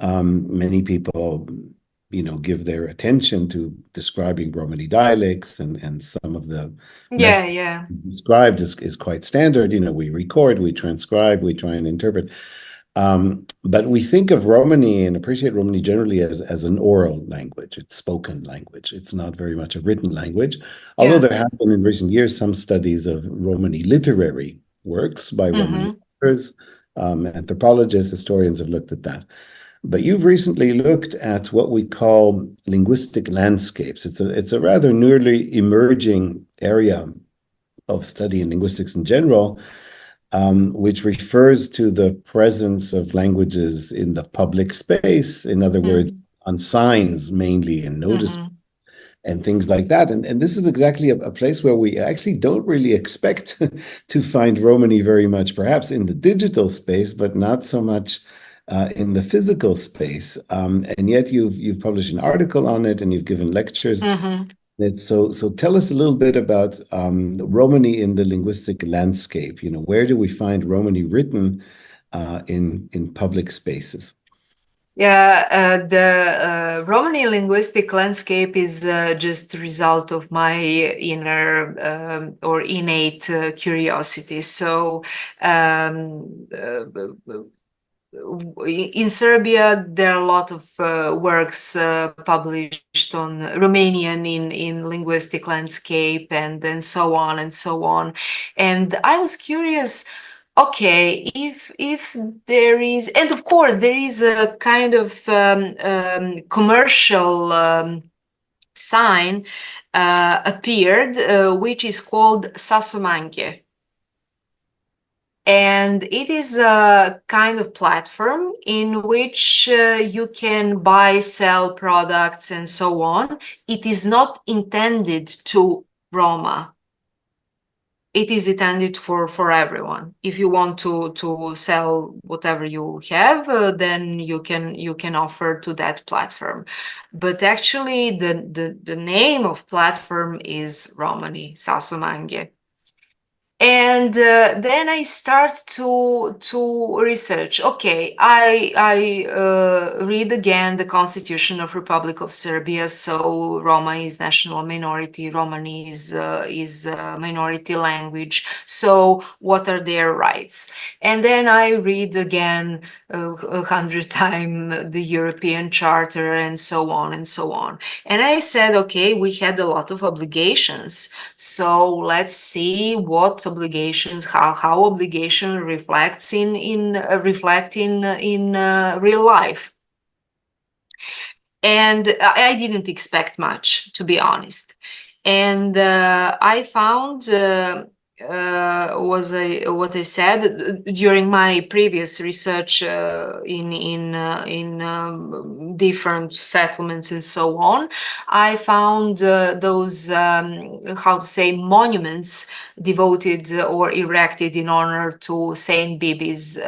many people, give their attention to describing Romani dialects, and some of the methods described is quite standard. We record, we transcribe, we try and interpret. But we think of Romani and appreciate Romani generally as an oral language. It's spoken language. It's not very much a written language. Although there have been in recent years some studies of Romani literary works by Romani authors, anthropologists, historians have looked at that. But you've recently looked at what we call linguistic landscapes. It's a rather newly emerging area of study in linguistics in general, which refers to the presence of languages in the public space. In other words, on signs mainly, and notice and things like that. And this is exactly a place where we actually don't really expect to find Romani very much, perhaps in the digital space, but not so much in the physical space. And yet you've published an article on it, and you've given lectures. So tell us a little bit about Romani in the linguistic landscape. Where do we find Romani written in public spaces? The Romani linguistic landscape is just the result of my inner or innate curiosity. So in Serbia, there are a lot of works published on Romanian in linguistic landscape, and so on and so on. And I was curious, okay, if there is, and of course there is a kind of commercial sign appeared, which is called Sasomanke. And it is a kind of platform in which you can buy, sell products, and so on. It is not intended to Roma. It is intended for everyone. If you want to sell whatever you have, then you can offer to that platform. But actually, the name of platform is Romani, Sasomange. And then I start to research. Okay, I read again the Constitution of Republic of Serbia. So Roma is national minority. Romani is minority language. So what are their rights? And then I read again 100 times the European Charter, and so on and so on. And I said, okay, we had a lot of obligations. So let's see what obligations, how obligation reflects in real life. And I didn't expect much, to be honest. And I found what I said during my previous research in different settlements and so on. I found those monuments devoted or erected in honor to Saint Bibi's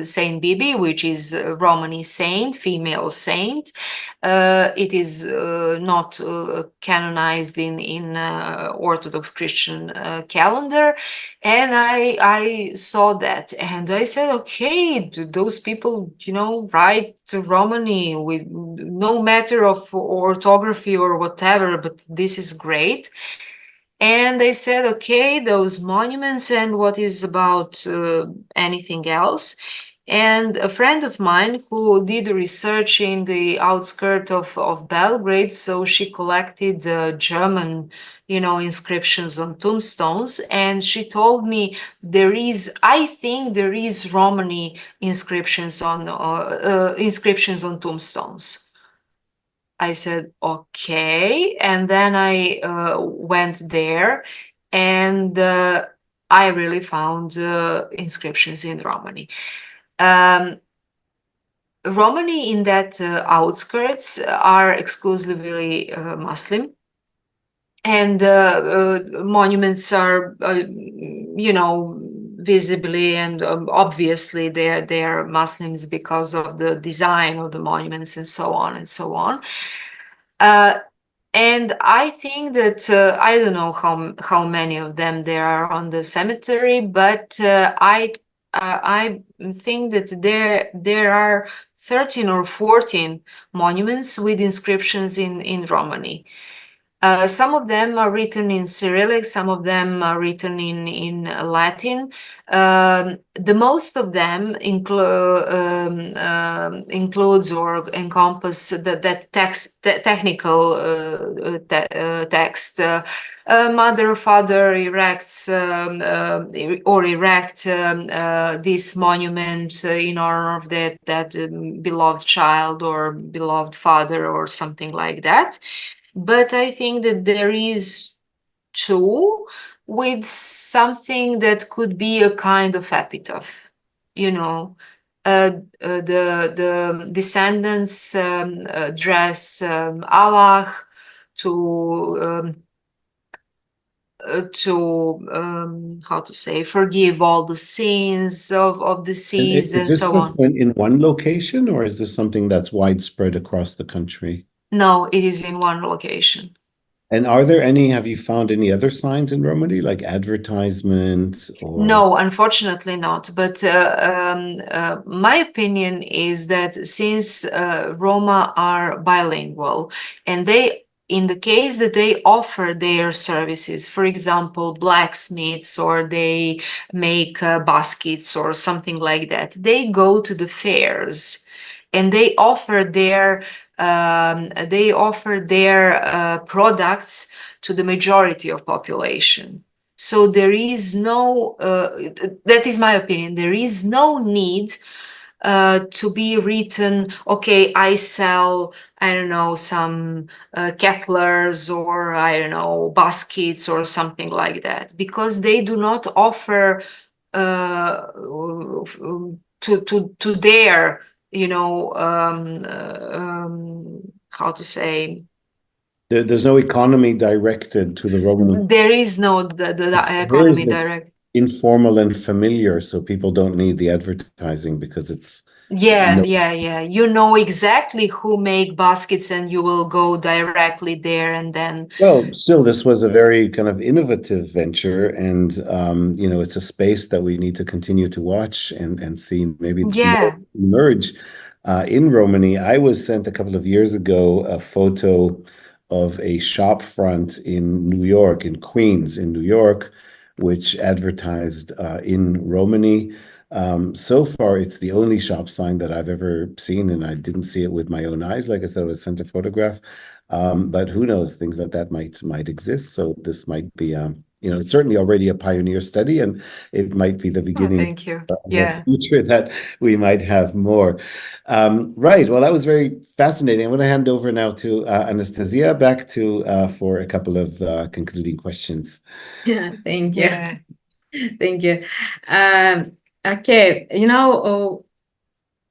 Saint Bibi, which is a Romani saint, female saint. It is not canonized in Orthodox Christian calendar, and I saw that, and I said, okay, those people, write Romani with no matter of orthography or whatever, but this is great. And they said, okay, those monuments, and what is about anything else? And a friend of mine who did research in the outskirts of Belgrade, so she collected German, inscriptions on tombstones, and she told me I think there is Romani inscriptions on tombstones. I said, okay. And then I went there, and I really found inscriptions in Romani. Romani in that outskirts are exclusively Muslim, and monuments are, visibly and obviously they're Muslims because of the design of the monuments and so on and so on. And I think that I don't know how many of them there are on the cemetery, but I think that there are 13 or 14 monuments with inscriptions in Romani. Some of them are written in Cyrillic, some of them are written in Latin. The most of them includes or encompass that technical text. Mother, father erects or erect this monument in honor of that beloved child or beloved father or something like that. But I think that there is too with something that could be a kind of epitaph, the descendants dress Allah to how to say, forgive all the sins of the And seas and is this so on. in one location, or is this something that's widespread across the country? No, it is in one location. And have you found any other signs in Romani, like advertisements or? No, unfortunately not. But my opinion is that since Roma are bilingual, and in the case that they offer their services, for example, blacksmiths, or they make baskets or something like that, they go to the fairs and they offer their products to the majority of population. So there is no, that is my opinion, there is no need to be written, okay, I sell, I don't know, some kettlers or, I don't know, baskets or something like that, because they do not offer to their, how to say, There's no economy directed to the Romani. there is no the economy direct. Informal and familiar, so people don't need the advertising because it's Yeah. You know exactly who make baskets, and you will go directly there, and then. Well, still, this was a very kind of innovative venture, and it's a space that we need to continue to watch and see maybe Yeah. emerge. In Romani, I was sent a couple of years ago a photo of a shop front in New York, in Queens, in New York, which advertised in Romani. So far, it's the only shop sign that I've ever seen, and I didn't see it with my own eyes. Like I said, I was sent a photograph. But who knows, things like that might exist. So this might be, it's certainly already a pioneer study, and it might be the beginning Thank you. of Yeah. a future that we might have more. Right. Well, that was very fascinating. I'm going to hand over now to Anastasiia, back to for a couple of concluding questions. Yeah, thank you. Yeah. Thank you. Okay,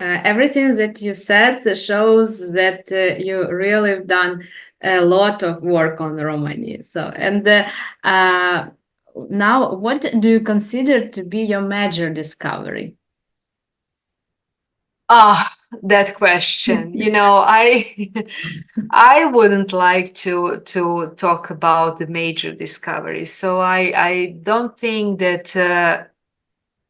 everything that you said shows that you really have done a lot of work on Romani. So, and now, what do you consider to be your major discovery? That question. I wouldn't like to talk about the major discoveries. So I don't think that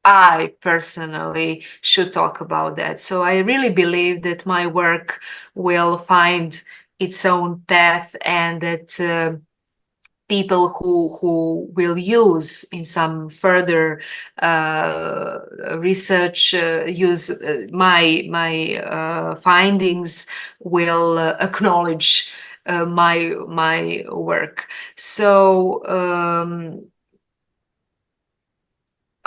I personally should talk about that. So I really believe that my work will find its own path, and that people who will use in some further research, use my findings, will acknowledge my work. So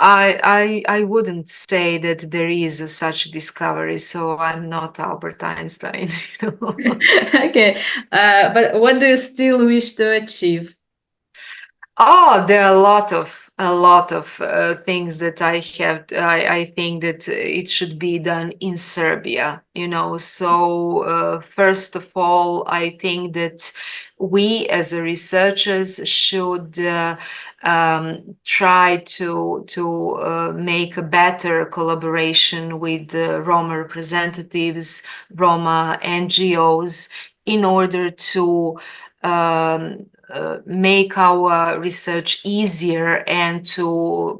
I wouldn't say that there is a such discovery, so I'm not Albert Einstein. Okay, but what do you still wish to achieve? Oh, there are a lot of things that I think that it should be done in Serbia, you know. So first of all, I think that we as a researchers should try to make a better collaboration with Roma representatives, Roma NGOs, in order to make our research easier, and to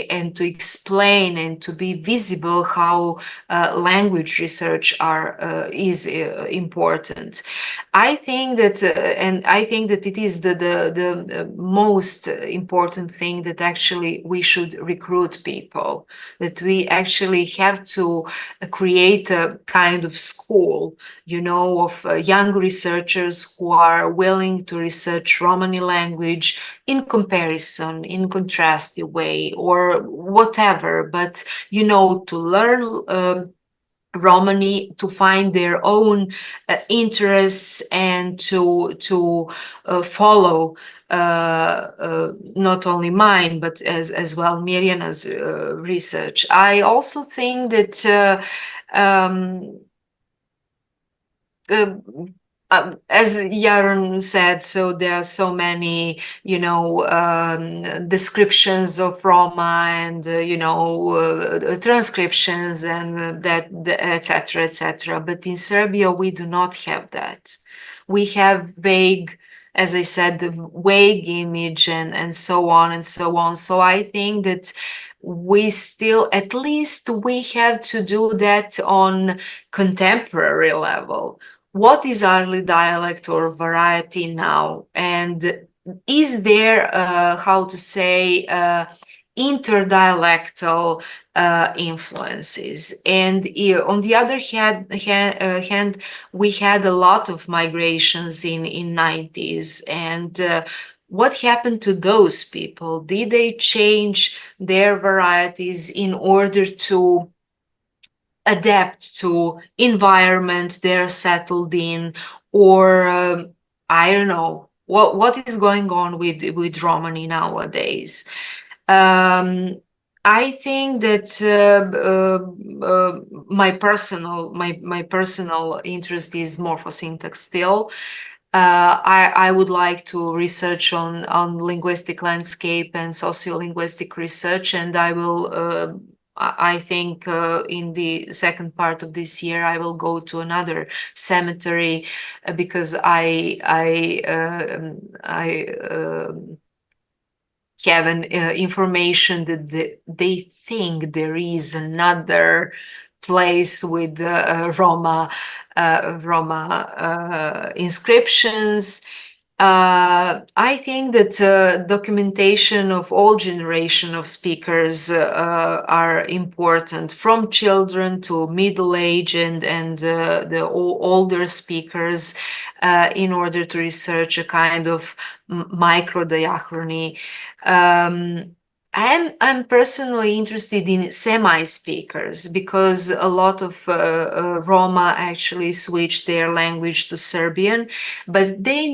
and to explain and to be visible how language research is important. I think that and I think that it is the most important thing, that actually we should recruit people, that we actually have to create a kind of school, you know, of young researchers who are willing to research Romani language in comparison, in contrastive way, or whatever, but, you know, to learn Romani, to find their own interests, and to follow not only mine, but as well Mirjana's research. I also think that uh, as Yaron said, so there are so many, you know, descriptions of Roma, and you know, transcriptions, and that, etc., etc. But in Serbia, we do not have that. We have vague, as I said, the vague image, and so on and so on. So I think that we still, at least we have to do that on contemporary level. What is early dialect or variety now? And is there, how to say, interdialectal influences? And on the other hand, we had a lot of migrations in 90s, and what happened to those people? Did they change their varieties in order to adapt to environment they're settled in, or I don't know what is going on with Romani nowadays. I think that my personal interest is morphosyntax still. I would like to research on linguistic landscape and sociolinguistic research, and I will. I think in the second part of this year I will go to another cemetery because I have an information that they think there is another place with Roma inscriptions. I think that documentation of all generation of speakers are important, from children to middle age and the older speakers, in order to research a kind of microdiachrony. I'm personally interested in semi-speakers, because a lot of Roma actually switch their language to Serbian, but they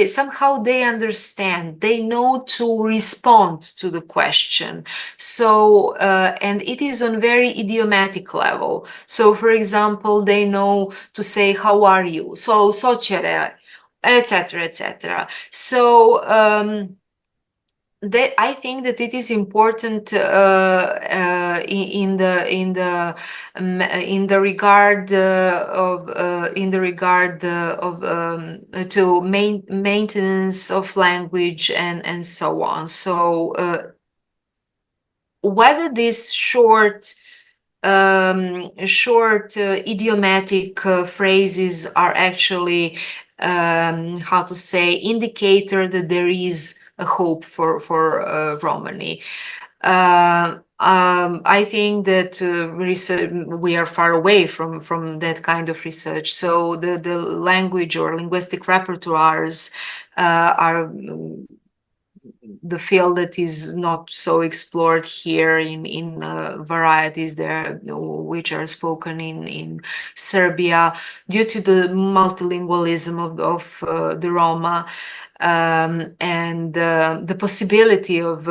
somehow they understand, they know to respond to the question. So and it is on very idiomatic level. So for example, they know to say how are you, so cere, etc., etc. So I think that it is important in the regard of to maintenance of language and so on. So whether these short idiomatic phrases are actually how to say, indicator that there is a hope for Romani. I think that research, we are far away from that kind of research. So the language or linguistic repertoires are the field that is not so explored here in varieties there which are spoken in Serbia due to the multilingualism of the Roma. And the possibility of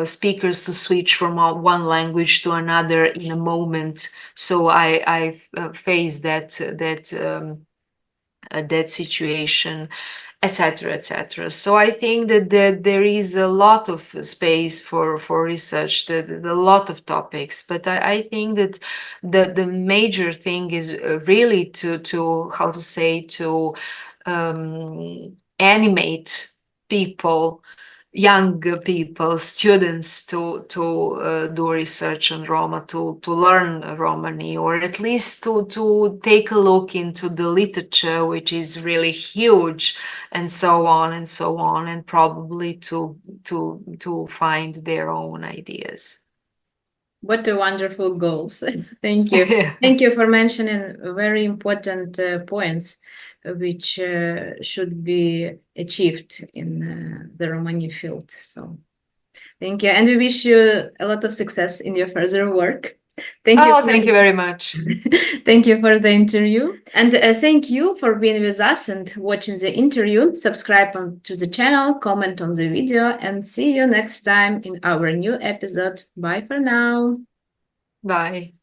speakers to switch from one language to another in a moment. So I faced that situation, etc., etc. So I think that there is a lot of space for research, a lot of topics. But I think that the major thing is really to how to say, to animate people, young people, students to do research on Roma, to learn Romani, or at least to take a look into the literature, which is really huge, and so on and so on, and probably to find their own ideas. What a wonderful goals. Thank you. Thank you for mentioning very important points which should be achieved in the Romani field. So thank you. And we wish you a lot of success in your further work. Thank you. Thank you very much. Thank you for the interview. And thank you for being with us and watching the interview. Subscribe to the channel, comment on the video, and see you next time in our new episode. Bye for now. Bye.